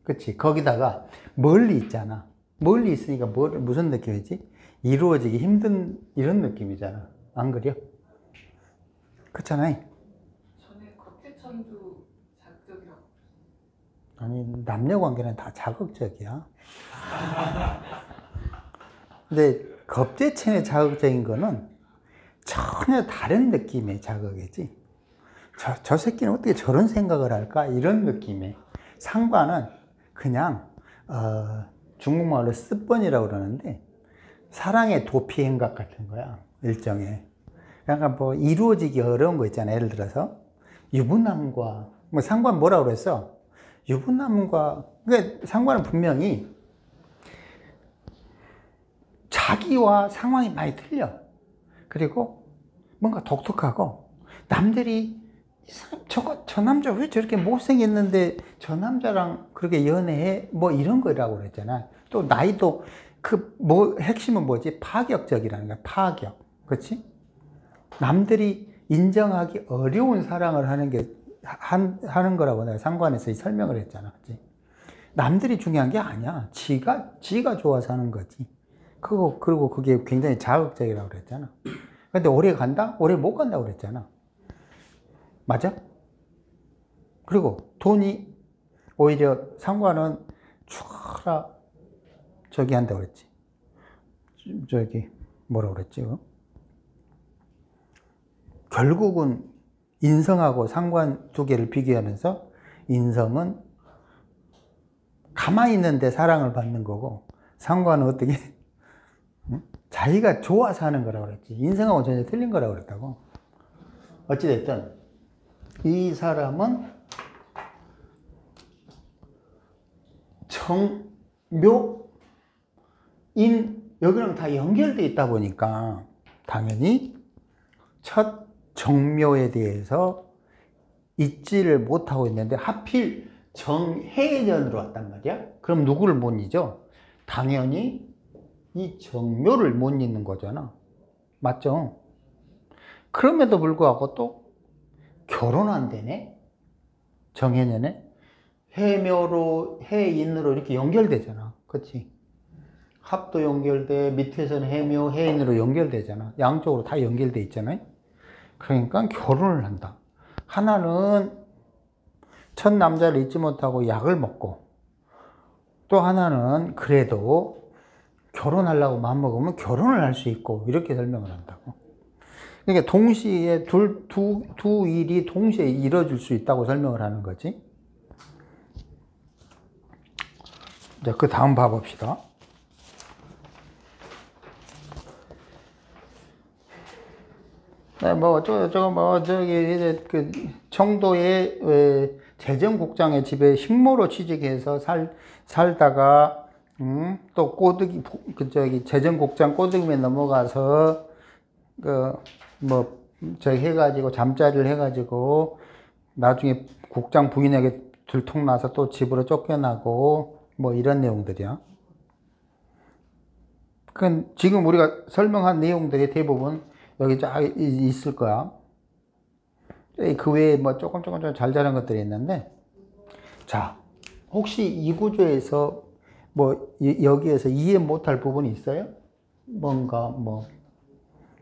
그치? 거기다가 멀리 있잖아. 멀리 있으니까 무슨 느낌이지? 이루어지기 힘든 이런 느낌이잖아. 안 그래요? 그렇잖아요. 전에 겁재천도 자극적이라고. 아니, 남녀 관계는 다 자극적이야. 근데 겁재천의 자극적인 거는 전혀 다른 느낌의 자극이지. 저 새끼는 어떻게 저런 생각을 할까? 이런 느낌의. 상관은 그냥 중국말로 스펀이라고 그러는데 사랑의 도피 행각 같은 거야. 일종의. 약간 뭐 이루어지기 어려운 거 있잖아. 예를 들어서 유부남과 뭐 상관 뭐라고 그랬어? 유부남과 그러니까 상관은 분명히 자기와 상황이 많이 틀려. 그리고 뭔가 독특하고 남들이 저 남자 왜 저렇게 못생겼는데 저 남자랑 그렇게 연애해? 뭐 이런 거라고 그랬잖아. 또 나이도 핵심은 뭐지? 파격적이라는 거야. 파격. 그렇지? 남들이 인정하기 어려운 사랑을 하는 거라고 내가 상관에서 설명을 했잖아. 그치? 남들이 중요한 게 아니야. 지가 좋아서 하는 거지. 그리고 그게 굉장히 자극적이라고 그랬잖아. 근데 오래 간다? 오래 못 간다고 그랬잖아. 맞아? 그리고 돈이 오히려 상관은 촤라 저기 한다고 그랬지. 저기 뭐라고 그랬지? 결국은 인성하고 상관 두 개를 비교하면서 인성은 가만히 있는데 사랑을 받는 거고 상관은 어떻게 자기가 좋아서 하는 거라고 그랬지. 인성하고 전혀 틀린 거라고 그랬다고. 어찌됐든 이 사람은 정묘 인 여기랑 다 연결되어 있다 보니까 당연히 첫 정묘에 대해서 잊지를 못하고 있는데 하필 정해년으로 왔단 말이야. 그럼 누구를 못 잊어? 당연히 이 정묘를 못 잊는 거잖아. 맞죠? 그럼에도 불구하고 또 결혼 안 되네? 정해년에? 해묘로, 해인으로 이렇게 연결되잖아. 그치? 합도 연결돼, 밑에서는 해묘, 해인으로 연결되잖아. 양쪽으로 다 연결돼 있잖아요. 그러니까 결혼을 한다. 하나는 첫 남자를 잊지 못하고 약을 먹고, 또 하나는 그래도 결혼하려고 마음먹으면 결혼을 할 수 있고, 이렇게 설명을 한다고. 그러니까 동시에 두 일이 동시에 이루어질 수 있다고 설명을 하는 거지. 자, 그 다음 봐봅시다. 뭐 어쩌고 뭐 저기 이제 그 청도의 재정국장의 집에 식모로 취직해서 살다가 또 꼬드기 그 저기 재정국장 꼬드김에 넘어가서 그 뭐 저기 해가지고 잠자리를 해가지고 나중에 국장 부인에게 들통나서 또 집으로 쫓겨나고 뭐 이런 내용들이야. 그건 지금 우리가 설명한 내용들이 대부분 여기 쫙 있을 거야. 그 외에 뭐 조금 잘 자란 것들이 있는데, 자, 혹시 이 구조에서 뭐 여기에서 이해 못할 부분이 있어요? 뭔가 뭐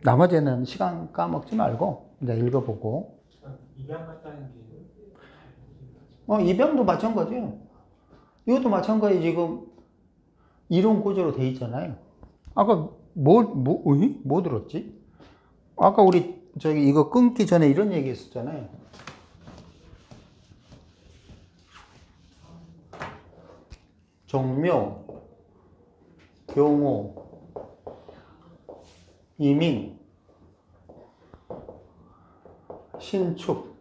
나머지는 시간 까먹지 말고 이제 읽어보고. 입양 같다는 게 입양도 마찬가지예요. 이것도 마찬가지. 지금 이론 구조로 돼 있잖아요. 아까 뭐 들었지? 아까 우리 저기 이거 끊기 전에 이런 얘기 했었잖아요. 정묘, 병호, 이민, 신축,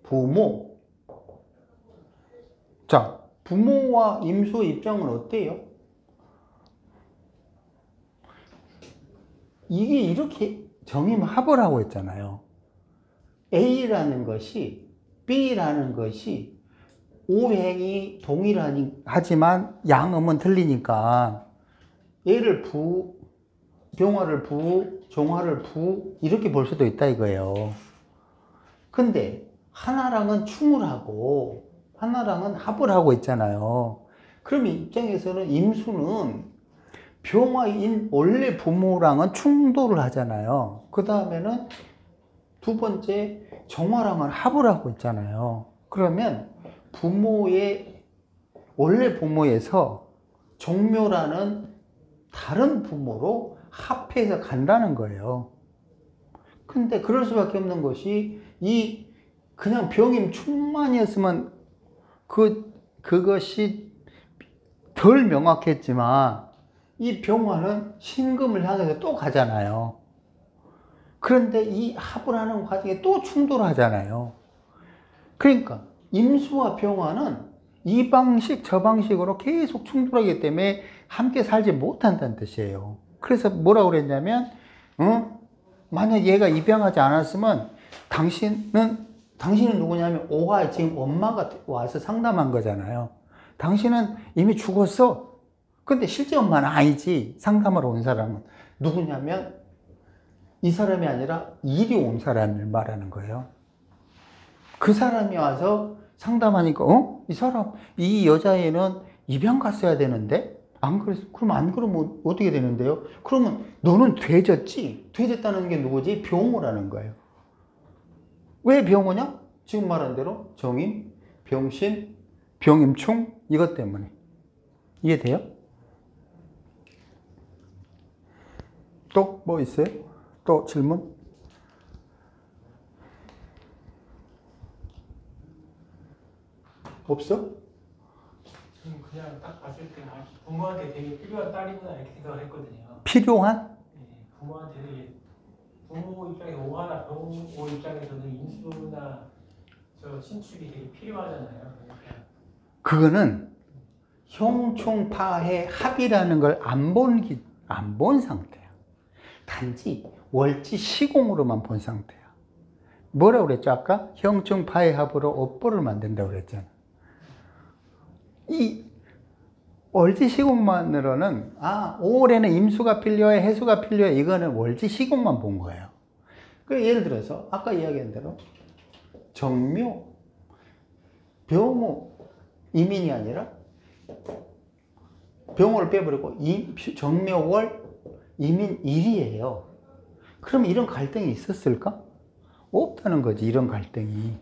부모. 자, 부모와 임수의 입장은 어때요? 이게 이렇게 정임합을 하고 있잖아요. A라는 것이 B라는 것이 오행이 동일하지만 양음은 틀리니까 A를 부, 병화를 부, 종화를 부 이렇게 볼 수도 있다 이거예요. 근데 하나랑은 충을 하고 하나랑은 합을 하고 있잖아요. 그럼 이 입장에서는 임수는 병화인 원래 부모랑은 충돌을 하잖아요. 그 다음에는 두 번째 정화랑은 합을 하고 있잖아요. 그러면 원래 부모에서 정묘라는 다른 부모로 합해서 간다는 거예요. 근데 그럴 수밖에 없는 것이 그냥 병임 충만이었으면 그것이 덜 명확했지만 이 병화는 신금을 향해서 또 가잖아요. 그런데 이 합을 하는 과정에 또 충돌하잖아요. 그러니까 임수와 병화는 이 방식 저 방식으로 계속 충돌하기 때문에 함께 살지 못한다는 뜻이에요. 그래서 뭐라고 그랬냐면 만약 얘가 입양하지 않았으면 당신은 누구냐면 오화 지금 엄마가 와서 상담한 거잖아요. 당신은 이미 죽었어. 근데 실제 엄마는 아니지. 상담하러 온 사람은 누구냐면 이 사람이 아니라 이리 온 사람을 말하는 거예요. 그 사람이 와서 상담하니까 이 여자애는 입양 갔어야 되는데 그럼 안 그러면 어떻게 되는데요? 그러면 너는 돼졌지? 돼졌다는 게 누구지? 병호라는 거예요. 왜 병호냐? 지금 말한 대로 정임, 병신, 병임충 이것 때문에. 이해돼요? 또 뭐 있어요? 또 질문? 없어? 저는 그냥 딱 봤을 때 부모한테 되게 필요한 딸이구나 이렇게 생각을 했거든요. 필요한? 네, 부모한테 되게 부모 입장에서 오하나 병호 입장에서는 인수나 저 신축이 되게 필요하잖아요. 그러니까. 그거는 형충파의 합이라는 걸 안 본 상태야. 단지 월지 시공으로만 본 상태야. 뭐라고 그랬죠 아까? 형충파의 합으로 업보를 만든다고 그랬잖아. 이 월지 시공만으로는 올해는 임수가 필요해, 해수가 필요해 이거는 월지 시공만 본 거예요. 그 예를 들어서 아까 이야기한 대로 정묘, 병호, 이민이 아니라 병호를 빼버리고 정묘월, 이민 일이에요. 그럼 이런 갈등이 있었을까? 없다는 거지 이런 갈등이.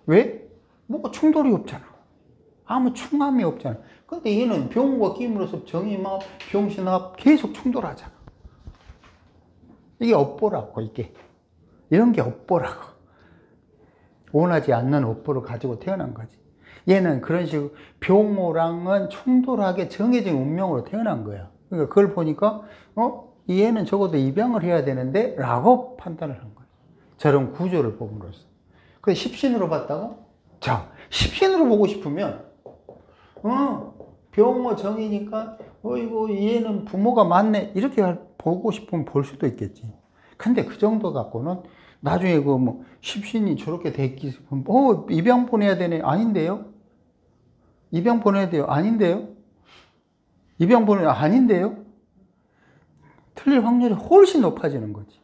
왜? 뭐가 충돌이 없잖아. 아무 충함이 없잖아. 근데 얘는 병호가 끼임으로써 정임합, 병신합 계속 충돌하잖아. 이게 업보라고 이게. 이런 게 업보라고. 원하지 않는 업보를 가지고 태어난 거지. 얘는 그런 식으로 병호랑은 충돌하게 정해진 운명으로 태어난 거야. 그러니까 그걸 보니까 얘는 적어도 입양을 해야 되는데 라고 판단을 한 거예요. 저런 구조를 보므로써. 그래서 십신으로 봤다고? 자, 십신으로 보고 싶으면 병호 정이니까 어이구 얘는 부모가 많네 이렇게 보고 싶으면 볼 수도 있겠지. 근데 그 정도 갖고는 나중에 그 뭐 십신이 저렇게 돼 있기 싶으면 입양 보내야 되네. 아닌데요? 입양 보내야 돼요. 아닌데요? 입양 보내야 아닌데요? 틀릴 확률이 훨씬 높아지는 거지.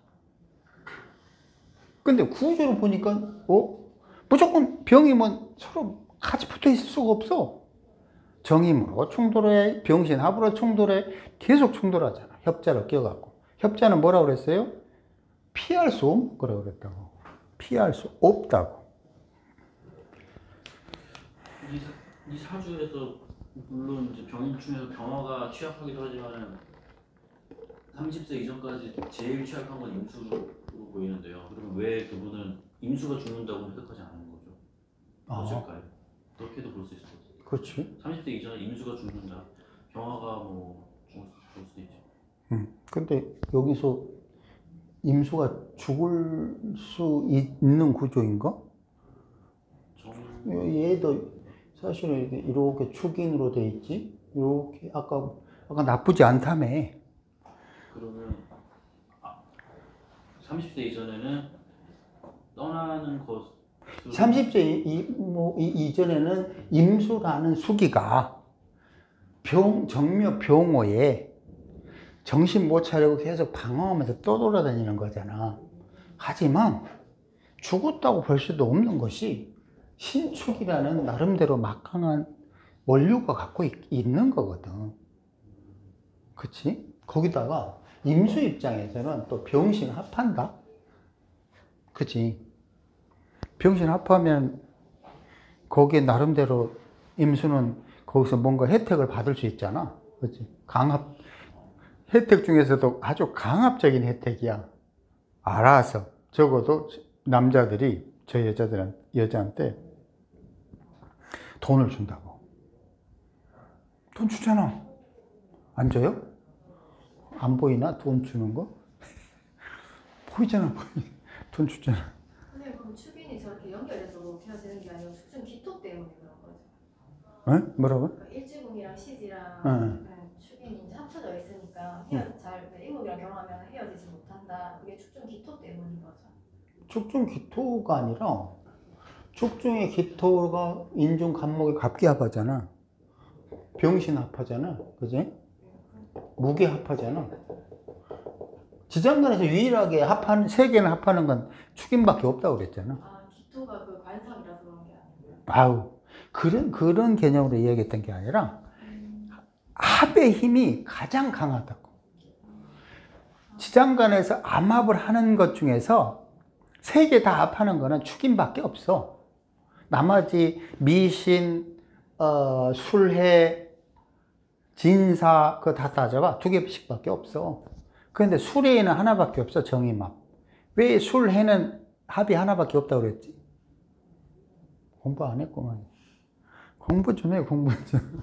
근데 구조를 보니까 무조건 병이면 서로 같이 붙어 있을 수가 없어. 정임으로 충돌해, 병신합으로 충돌해, 계속 충돌하잖아. 협자로 껴갖고. 협자는 뭐라고 그랬어요? 피할 수 없는 거라고 그랬다고. 피할 수 없다고. 이 사주에서 물론 이제 병인 중에서 병화가 취약하기도 하지만 30세 이전까지 제일 취약한 건 임수로 보이는데요. 그러면 왜 그분은 임수가 죽는다고 해석하지 않는 거죠? 어쩔까요? 그렇게도 볼 수 있을 것 같아요. 그렇지. 30세 이전에 임수가 죽는다. 병화가 뭐 죽을 수도 있죠. 근데 여기서 임수가 죽을 수 있는 구조인가? 얘도 사실은 이렇게 축인으로 돼 있지. 이렇게 아까 나쁘지 않다며. 그러면 30세 이전에는 떠나는 것 30세 이전에는 임수라는 수기가 정묘 병호에 정신 못 차리고 계속 방황하면서 떠돌아다니는 거잖아. 하지만 죽었다고 볼 수도 없는 것이 신축이라는 나름대로 막강한 원료가 갖고 있는 거거든. 그치? 거기다가 임수 입장에서는 또 병신 합한다? 그치? 병신 합하면 거기에 나름대로 임수는 거기서 뭔가 혜택을 받을 수 있잖아. 그치? 혜택 중에서도 아주 강압적인 혜택이야. 알아서. 적어도 남자들이 저 여자한테 돈을 준다고. 돈 주잖아. 안 줘요? 안 보이나? 돈 주는 거? 보이잖아. 돈 주잖아. 근데 그럼 축인이 저렇게 연결해서 헤어지는 게 아니고 축중 기토 때문에 그런 거죠? 응? 뭐라고? 그러니까 일지궁이랑 시지랑 응. 축인이 이제 합쳐져 있으니까 일목이랑 결혼하면 헤어지지 못한다. 그게 축중 기토 때문인 거죠. 축중 기토가 아니라 축중의 기토가 인중 간목이 갑기합하잖아. 병신합하잖아. 그지? 무게합하잖아. 지장간에서 유일하게 합하는, 세 개는 합하는 건 축인밖에 없다고 그랬잖아. 아, 기토가 그 관성이라서 그런 게 아니고요. 아우, 그런 개념으로 이야기했던 게 아니라 합의 힘이 가장 강하다고. 지장간에서 암합을 하는 것 중에서 세 개 다 합하는 거는 축인밖에 없어. 나머지 미신, 술해, 진사 그거 다 따져봐. 두 개씩밖에 없어. 그런데 술해는 하나밖에 없어. 정임합. 왜 술해는 합이 하나밖에 없다고 그랬지? 공부 안 했구만. 공부 좀 해, 공부 좀.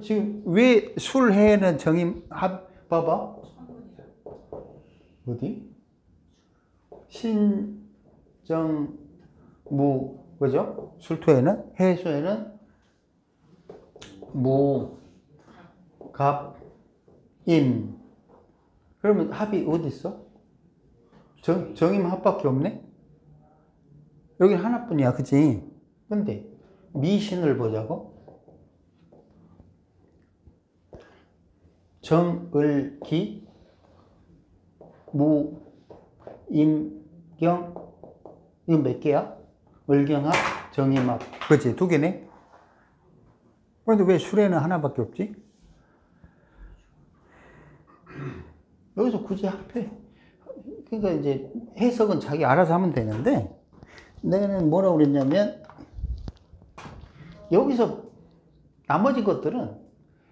지금 왜 술해는 정임합? 봐봐. 어디? 신정 무, 그죠? 술토에는, 해수에는 무, 갑, 임. 그러면 합이 어디 있어? 정임 합밖에 없네? 여기 하나뿐이야, 그치? 근데 미신을 보자고. 정을기, 무, 임, 경. 이건 몇 개야? 을경합, 정임합. 그치? 두 개네? 그런데 왜 술에는 하나밖에 없지? 여기서 굳이 합해. 그러니까 이제 해석은 자기 알아서 하면 되는데, 내는 뭐라고 그랬냐면, 여기서 나머지 것들은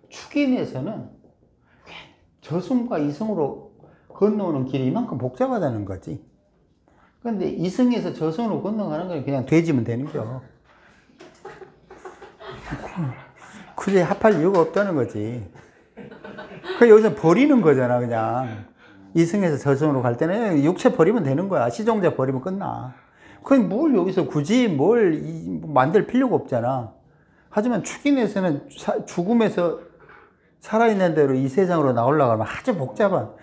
축인에서는 저승과 이승으로 건너오는 길이 이만큼 복잡하다는 거지. 근데 이승에서 저승으로 건너가는 건 그냥 돼지면 되는 거. 굳이 합할 이유가 없다는 거지. 그 여기서 버리는 거잖아, 그냥. 이승에서 저승으로 갈 때는 육체 버리면 되는 거야. 시종자 버리면 끝나. 그럼 뭘 여기서 굳이 뭘 만들 필요가 없잖아. 하지만 축인에서는 죽음에서 살아있는 대로 이 세상으로 나오려고 하면 아주 복잡한,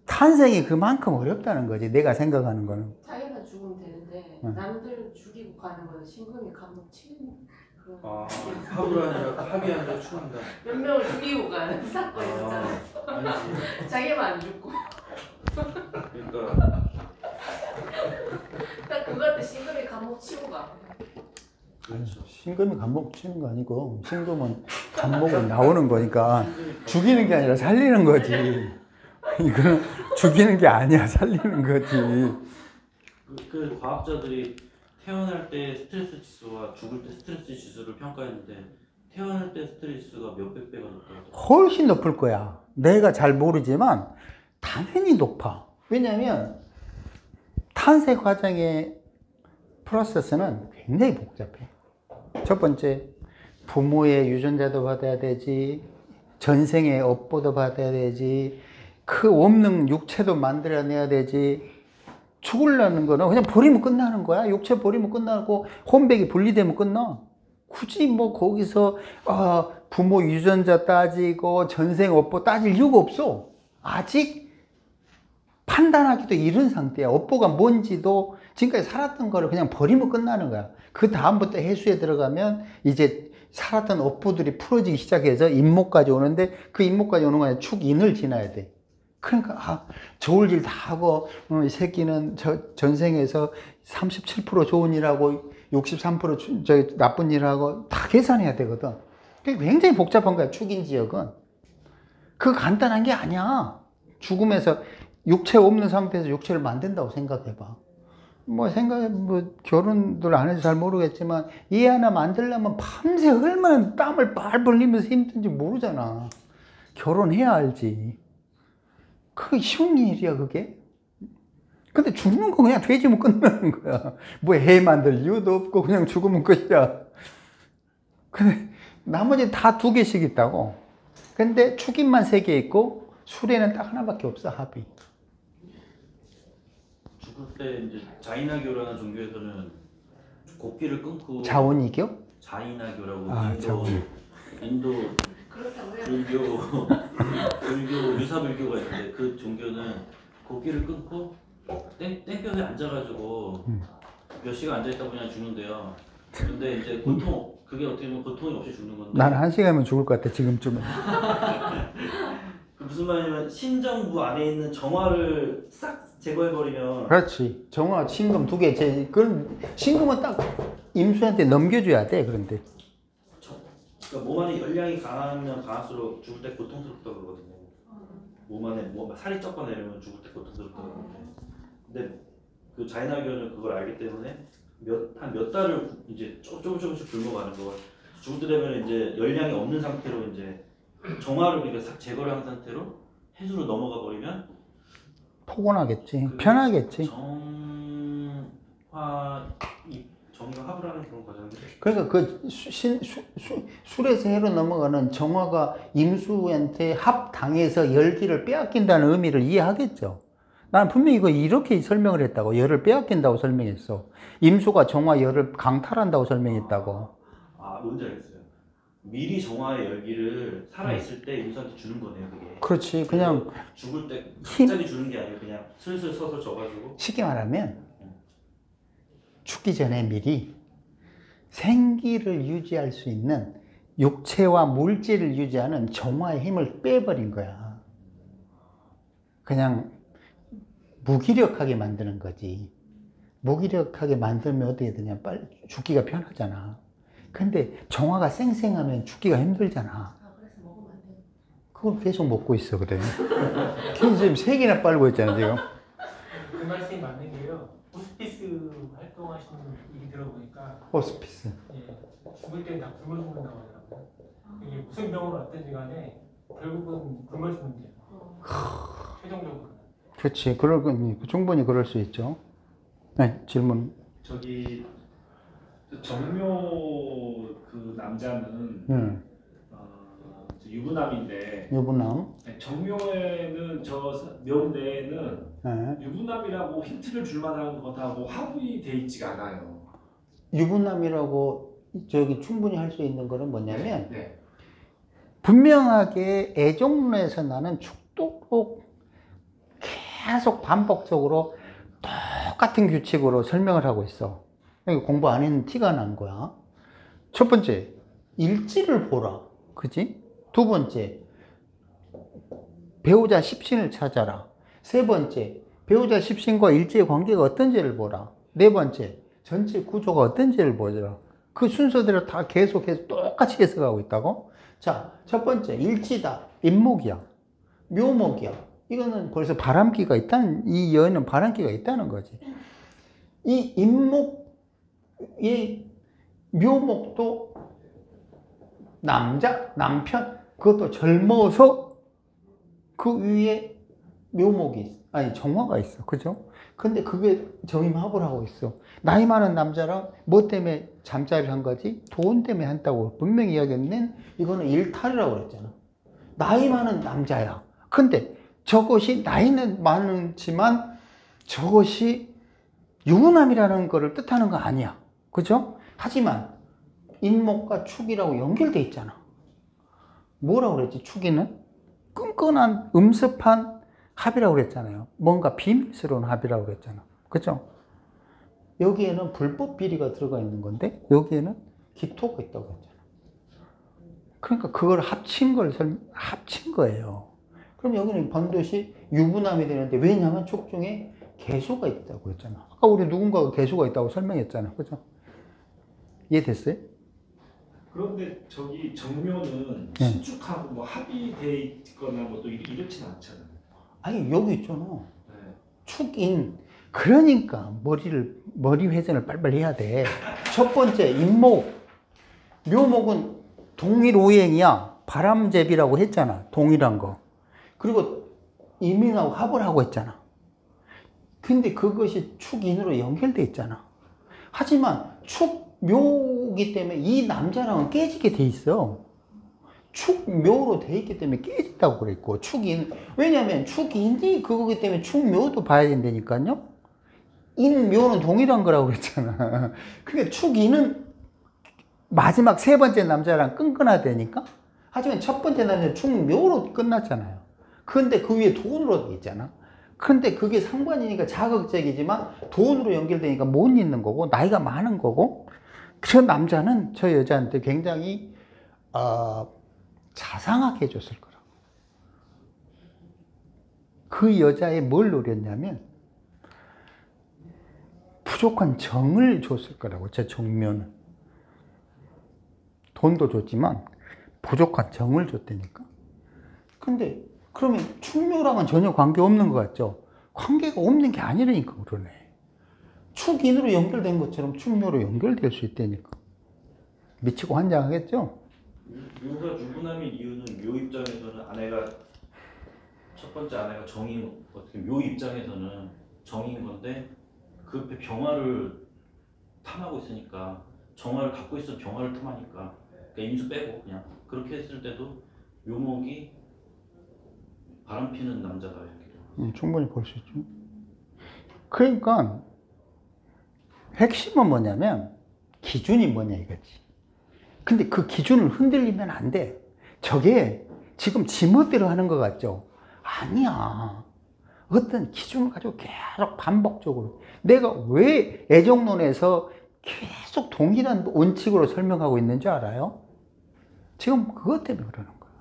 탄생이 그만큼 어렵다는 거지, 내가 생각하는 거는. 자기만 죽으면 되는데 남들 죽이고 가는 거는 신금이 감독 치는 그런. 아, 합을 아니라 합이 아니라 추한다. 몇 명을 죽이고 가는 사건 있었잖아. 아니지. 자기만 안 죽고. 그러니까 딱 그거 같아. 신금이 감독 치고 가. 그렇죠. 신금이 감목 치는 거 아니고, 신금은 감목으로 나오는 거니까, 죽이는 게 아니라 살리는 거지. 이거는 죽이는 게 아니야, 살리는 거지. 그 과학자들이 태어날 때 스트레스 지수와 죽을 때 스트레스 지수를 평가했는데 태어날 때 스트레스 지수가 몇백 배가 높다고. 훨씬 높을 거야. 내가 잘 모르지만 당연히 높아. 왜냐면 탄생 과정의 프로세스는 굉장히 복잡해. 첫 번째, 부모의 유전자도 받아야 되지, 전생의 업보도 받아야 되지, 그 없는 육체도 만들어내야 되지. 죽으려는 거는 그냥 버리면 끝나는 거야. 육체 버리면 끝나고 혼백이 분리되면 끝나. 굳이 뭐 거기서 부모 유전자 따지고 전생 업보 따질 이유가 없어. 아직 판단하기도 이른 상태야. 업보가 뭔지도 지금까지 살았던 거를 그냥 버리면 끝나는 거야. 그 다음부터 해수에 들어가면 이제 살았던 업보들이 풀어지기 시작해서 임목까지 오는데, 그 임목까지 오는 거야 축인을 지나야 돼. 그러니까 좋을 일 다 하고, 이 새끼는 전생에서 37% 좋은 일하고 63% 나쁜 일하고 다 계산해야 되거든. 굉장히 복잡한 거야, 축인 지역은. 그거 간단한 게 아니야. 죽음에서 육체 없는 상태에서 육체를 만든다고 생각해봐. 뭐 결혼들 안 해서 잘 모르겠지만, 이 하나 만들려면 밤새 얼마나 땀을 빨 흘리면서 힘든지 모르잖아. 결혼해야 알지. 그게 쉬운 일이야, 그게. 근데 죽는 거 그냥 돼지면 끝나는 거야. 뭐 해 만들 이유도 없고 그냥 죽으면 끝이야. 근데 나머지 다 2개씩 있다고. 근데 축인만 3개 있고 수레는 딱 하나밖에 없어, 합이. 죽을 때 이제 자이나교라는 종교에서는 곡기를 끊고 자원이교? 자이나교라고 인도 불교 유사불교가 있는데, 그 종교는 곡기를 끊고 땡볕에 앉아가지고 몇 시간 앉아있다 보면 죽는데요. 근데 이제 그게 어떻게 보면 고통이 없이 죽는 건데, 난 1시간이면 죽을 것 같아, 지금쯤은. 무슨 말이냐면 신정부 안에 있는 정화를 싹 제거해버리면. 그렇지. 정화, 신금 2개. 그런 신금은 딱 임수한테 넘겨줘야 돼, 그런데. 그러니까 몸 안에 열량이 강하면 강할수록 죽을 때 고통스럽다고 그러거든요. 몸 안에 살이 쪘거나 이러면 죽을 때 고통스럽다고 그러는데, 근데 그 자이나교는 그걸 알기 때문에 한 몇 달을 이제 조금씩 굶어가는 거. 죽을 때 되면 이제 열량이 없는 상태로 이제 정화를 우리가 싹 제거를 한 상태로 해수로 넘어가 버리면 포근하겠지. 편하겠지. 정의가 합을 하는 그런 과정인데. 그러니까 그 술에서 해로 넘어가는 정화가 임수한테 합당해서 열기를 빼앗긴다는 의미를 이해하겠죠. 나는 분명히 이거 이렇게 설명을 했다고. 열을 빼앗긴다고 설명했어. 임수가 정화 열을 강탈한다고 설명했다고. 뭔지 알겠어요. 미리 정화의 열기를 살아있을 때 임수한테 주는 거네요, 그게. 그렇지. 그냥 죽을 때 갑자기 주는 게 아니고 그냥 슬슬 서서 져가지고. 쉽게 말하면 죽기 전에 미리 생기를 유지할 수 있는 육체와 물질을 유지하는 정화의 힘을 빼버린 거야. 그냥 무기력하게 만드는 거지. 무기력하게 만들면 어떻게 되냐, 빨리 죽기가 편하잖아. 근데 정화가 쌩쌩하면 죽기가 힘들잖아. 그래서 먹으면 안 돼. 그걸 계속 먹고 있어, 그래. 지금 3개나 빨고 있잖아, 지금. 그 말씀이 맞는 게요. 호스피스 활동하시는 얘기 들어보니까 호스피스. 죽을 때는 다 굶어 죽는다고 하더라고요. 이게 무슨 병으로 왔든지 간에 결국은 굶어 죽는데요. 최종적으로. 그렇지. 충분히 그럴 수 있죠. 네, 질문. 저기 정묘 그 남자는 유부남인데 유부남. 정묘에는 묘 내에는 네. 유부남이라고 힌트를 줄 만한 거다고 합의돼 있지가 않아요. 유부남이라고 저기 충분히 할 수 있는 거는 뭐냐면 네. 분명하게 애정론에서 나는 축도록 계속 반복적으로 똑같은 규칙으로 설명을 하고 있어. 공부 안 했는 티가 나는 거야. 첫 번째, 일지를 보라. 그지? 두 번째, 배우자 십신을 찾아라. 세 번째, 배우자 십신과 일지의 관계가 어떤지를 보라. 네 번째, 전체 구조가 어떤지를 보라. 그 순서대로 다 계속해서 똑같이 해석하고 있다고? 자, 첫 번째, 일지다. 인목이야. 묘목이야. 이거는 벌써 바람기가 있다는, 이 여인은 바람기가 있다는 거지. 이 인목의 묘목도 남편, 그것도 젊어서 그 위에 묘목이, 정화가 있어. 그죠? 근데 그게 정임합을 하고 있어. 나이 많은 남자랑 뭐 때문에 잠자리를 한 거지? 돈 때문에 한다고 분명히 이야기했는데, 이거는 일탈이라고 그랬잖아. 나이 많은 남자야. 근데 저것이 나이는 많지만 저것이 유부남이라는 거를 뜻하는 거 아니야. 그죠? 하지만 인목과 축이라고 연결돼 있잖아. 뭐라고 그랬지? 축이는 끈끈한 음습한 합이라고 그랬잖아요. 뭔가 비밀스러운 합이라고 그랬잖아. 그죠? 여기에는 불법 비리가 들어가 있는 건데 여기에는 기토가 있다고 했잖아. 그러니까 그걸 합친 거예요. 그럼 여기는 반드시 유부남이 되는데, 왜냐하면 축 중에 개수가 있다고 했잖아. 아까 우리 누군가가 개수가 있다고 설명했잖아. 그죠? 이해됐어요? 그런데 저기 정묘는 네. 신축하고 뭐 합의돼 있거나 뭐 또 이렇진 않잖아요. 아니, 여기 있잖아. 네. 축인. 그러니까 머리 회전을 빨리빨리 해야 돼. 첫 번째, 인목. 묘목은 동일오행이야. 바람제비라고 했잖아. 동일한 거. 그리고 이민하고 합을 하고 했잖아. 근데 그것이 축인으로 연결돼 있잖아. 하지만 축묘이기 때문에 이 남자랑은 깨지게 돼 있어. 축묘로 돼 있기 때문에 깨진다고 그랬고, 축인. 왜냐면 축인이 그거기 때문에 축묘도 봐야 된다니까요. 인묘는 동일한 거라고 그랬잖아. 그러니까 축인은 마지막 세 번째 남자랑 끈끈하다니까. 하지만 첫 번째 남자는 축묘로 끝났잖아요. 근데 그 위에 돈으로 돼 있잖아. 근데 그게 상관이니까 자극적이지만 돈으로 연결되니까 못 있는 거고, 나이가 많은 거고, 저 남자는 저 여자한테 굉장히 자상하게 해줬을 거라고. 그 여자의 뭘 노렸냐면 부족한 정을 줬을 거라고. 제 정묘는 돈도 줬지만 부족한 정을 줬다니까. 근데 그러면 축묘랑은 전혀 관계없는 것 같죠? 관계가 없는 게 아니라니까. 그러네. 축인으로 연결된 것처럼 축묘로 연결될 수 있다니까. 미치고 환장하겠죠? 묘가 유부남인 이유는 묘 입장에서는 첫 번째 아내가 정인, 어떻게 묘 입장에서는 정인 건데 그 옆에 병화를 탐하고 있으니까, 정화를 갖고 있어 병화를 탐하니까, 그러니까 임수 빼고 그냥 그렇게 했을 때도 묘목이 바람 피는 남자다 이렇게. 충분히 볼 수 있죠. 그러니까 핵심은 뭐냐면 기준이 뭐냐 이거지. 근데 그 기준을 흔들리면 안 돼. 저게 지금 지멋대로 하는 것 같죠? 아니야. 어떤 기준을 가지고 계속 반복적으로. 내가 왜 애정론에서 계속 동일한 원칙으로 설명하고 있는 줄 알아요? 지금 그것 때문에 그러는 거예요.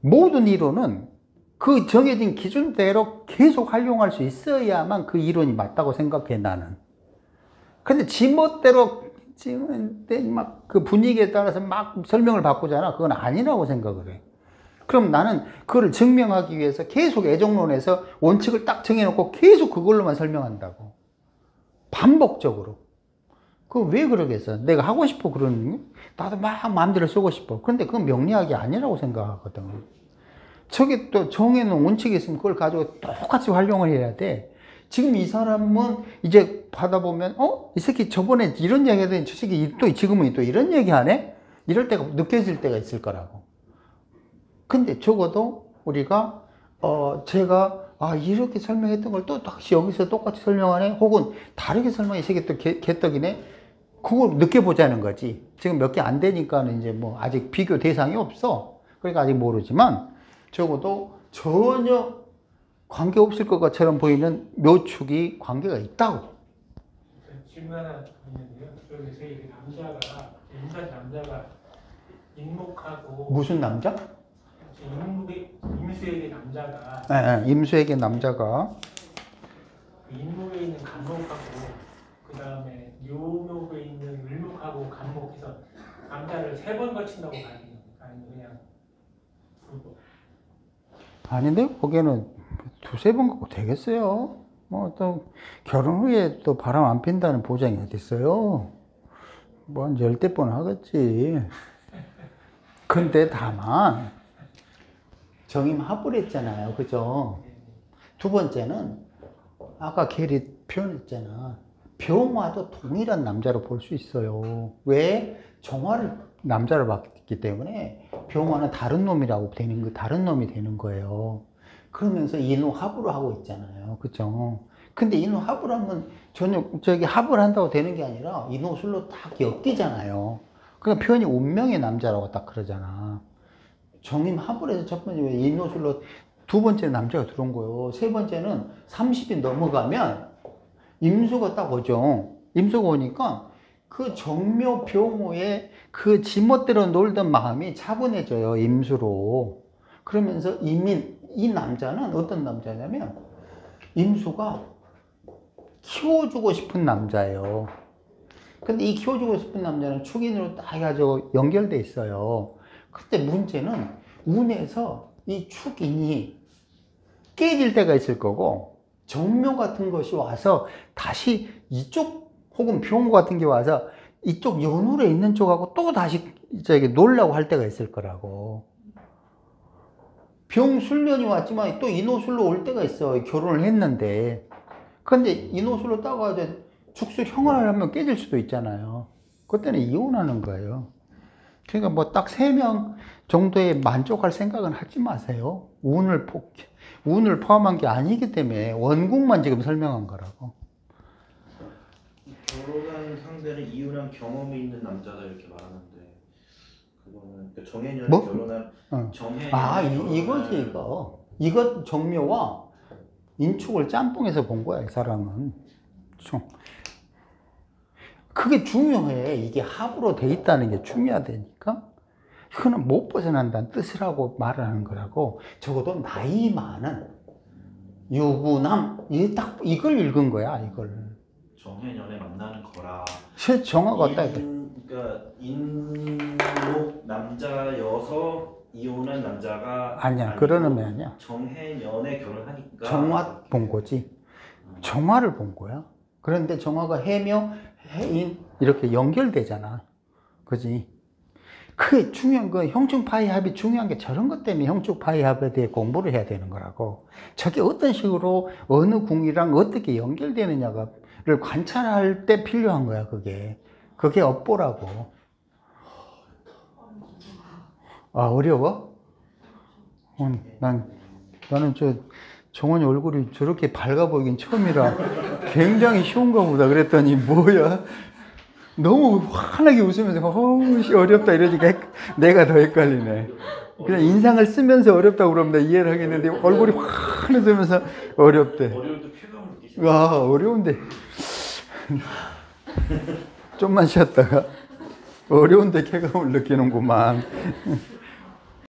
모든 이론은 그 정해진 기준대로 계속 활용할 수 있어야만 그 이론이 맞다고 생각해, 나는. 근데 지멋대로 지금 막 그 분위기에 따라서 막 설명을 바꾸잖아. 그건 아니라고 생각을 해. 그럼 나는 그거를 증명하기 위해서 계속 애정론에서 원칙을 딱 정해놓고 계속 그걸로만 설명한다고. 반복적으로. 그 왜 그러겠어? 내가 하고 싶어 그러는, 나도 막 마음대로 쓰고 싶어. 그런데 그건 명리학이 아니라고 생각하거든. 저게 또 정해놓은 원칙이 있으면 그걸 가지고 똑같이 활용을 해야 돼. 지금 이 사람은 이제 받아보면, 이 새끼 저번에 이런 얘기 하더니 저 새끼 또 지금은 또 이런 얘기 하네? 이럴 때가 느껴질 때가 있을 거라고. 근데 적어도 우리가 제가 이렇게 설명했던 걸 또 다시 여기서 똑같이 설명하네, 혹은 다르게 설명해서 이게 또 개떡이네, 그걸 느껴보자는 거지. 지금 몇 개 안 되니까는 이제 뭐 아직 비교 대상이 없어. 그러니까 아직 모르지만 적어도 전혀 관계 없을 것처럼 보이는 묘축이 관계가 있다고. 질문 하나 있는데요. 여기서 이 남자가 임산 남자가 인목하고 무슨 남자? 임수에게 남자가 네, 임수에게 남자가 인목에 있는 간목하고 그 다음에 묘목에 있는 을목하고 간목해서 남자를 3번 거친다고 봐야 되는 겁니까? 아니면 그냥 2번? 아닌데 거기에는 2-3번 갖고 되겠어요. 뭐 또 결혼 후에 또 바람 안 핀다는 보장이 어디 있어요. 뭐 한 10대 번 하겠지. 근데 다만 정임합을 했잖아요, 그죠? 두 번째는 아까 계리 표현했잖아. 병화도 동일한 남자로 볼 수 있어요. 왜? 정화를 남자로 봤기 때문에 병화는 다른 놈이라고 되는 거, 다른 놈이 되는 거예요. 그러면서 인호합으로 하고 있잖아요, 그죠? 근데 인호합을 하면 전혀 합을 한다고 되는 게 아니라 인호술로 딱 엮이잖아요. 그러니까 표현이 운명의 남자라고 딱 그러잖아. 정임합을 해서 첫 번째 인호술로 두 번째 남자가 들어온 거예요. 세 번째는 30이 넘어가면 임수가 딱 오죠. 임수가 오니까 그 정묘 병호의 그 지멋대로 놀던 마음이 차분해져요, 임수로. 그러면서 이 남자는 어떤 남자냐면 임수가 키워주고 싶은 남자예요. 근데 이 키워주고 싶은 남자는 축인으로 딱 해가지고 연결돼 있어요. 그때 문제는 운에서 이 축인이 깨질 때가 있을 거고, 정묘 같은 것이 와서 다시 이쪽 혹은 병호 같은 게 와서 이쪽 연울에 있는 쪽하고 또 다시 저기 놀라고 할 때가 있을 거라고. 병술년이 왔지만 또 인호술로 올 때가 있어. 결혼을 했는데. 근데 인호술로 따가지고 축수 형을 하면 깨질 수도 있잖아요. 그때는 이혼하는 거예요. 그러니까 뭐 딱 3명 정도에 만족할 생각은 하지 마세요. 운을 포함한 게 아니기 때문에 원국만 지금 설명한 거라고. 결혼한 상대는 이혼한 경험이 있는 남자다 이렇게 말하는데 그거는 그 정해년에 뭐? 결혼한 이거지 이거 정묘와 인축을 짬뽕해서 본 거야, 이 사람은. 그게 중요해. 이게 합으로 돼 있다는 게 중요하다니까. 이거는 못 벗어난다는 뜻을 하고 말을 하는 거라고. 적어도 나이 많은 유부남, 이걸 읽은 거야, 이걸. 정해년에 만나는 거라. 정화가 딱. 그러니까 인목 남자여서 이혼한 남자가 아니야, 그런 의미 아니야. 정해년에 결혼하니까 정화 본 거지. 정화를 본 거야. 그런데 정화가 해묘, 해인 이렇게 연결되잖아. 그지? 그게 중요한 거, 형충파이합이 중요한 게 저런 것 때문에 형충파이합에 대해 공부를 해야 되는 거라고. 저게 어떤 식으로 어느 궁이랑 어떻게 연결되느냐를 관찰할 때 필요한 거야, 그게. 그게 업보라고. 어려워? 나는 정원이 얼굴이 저렇게 밝아 보이긴 처음이라 굉장히 쉬운가 보다 그랬더니 뭐야? 너무 환하게 웃으면서 어렵다 이러니까 내가 더 헷갈리네. 그냥 인상을 쓰면서 어렵다고 그러면 나 이해를 하겠는데 얼굴이 환해지면서 어렵대. 어려울 때 쾌감을 느끼시죠? 어려운데 좀만 쉬었다가 어려운데 쾌감을 느끼는구만.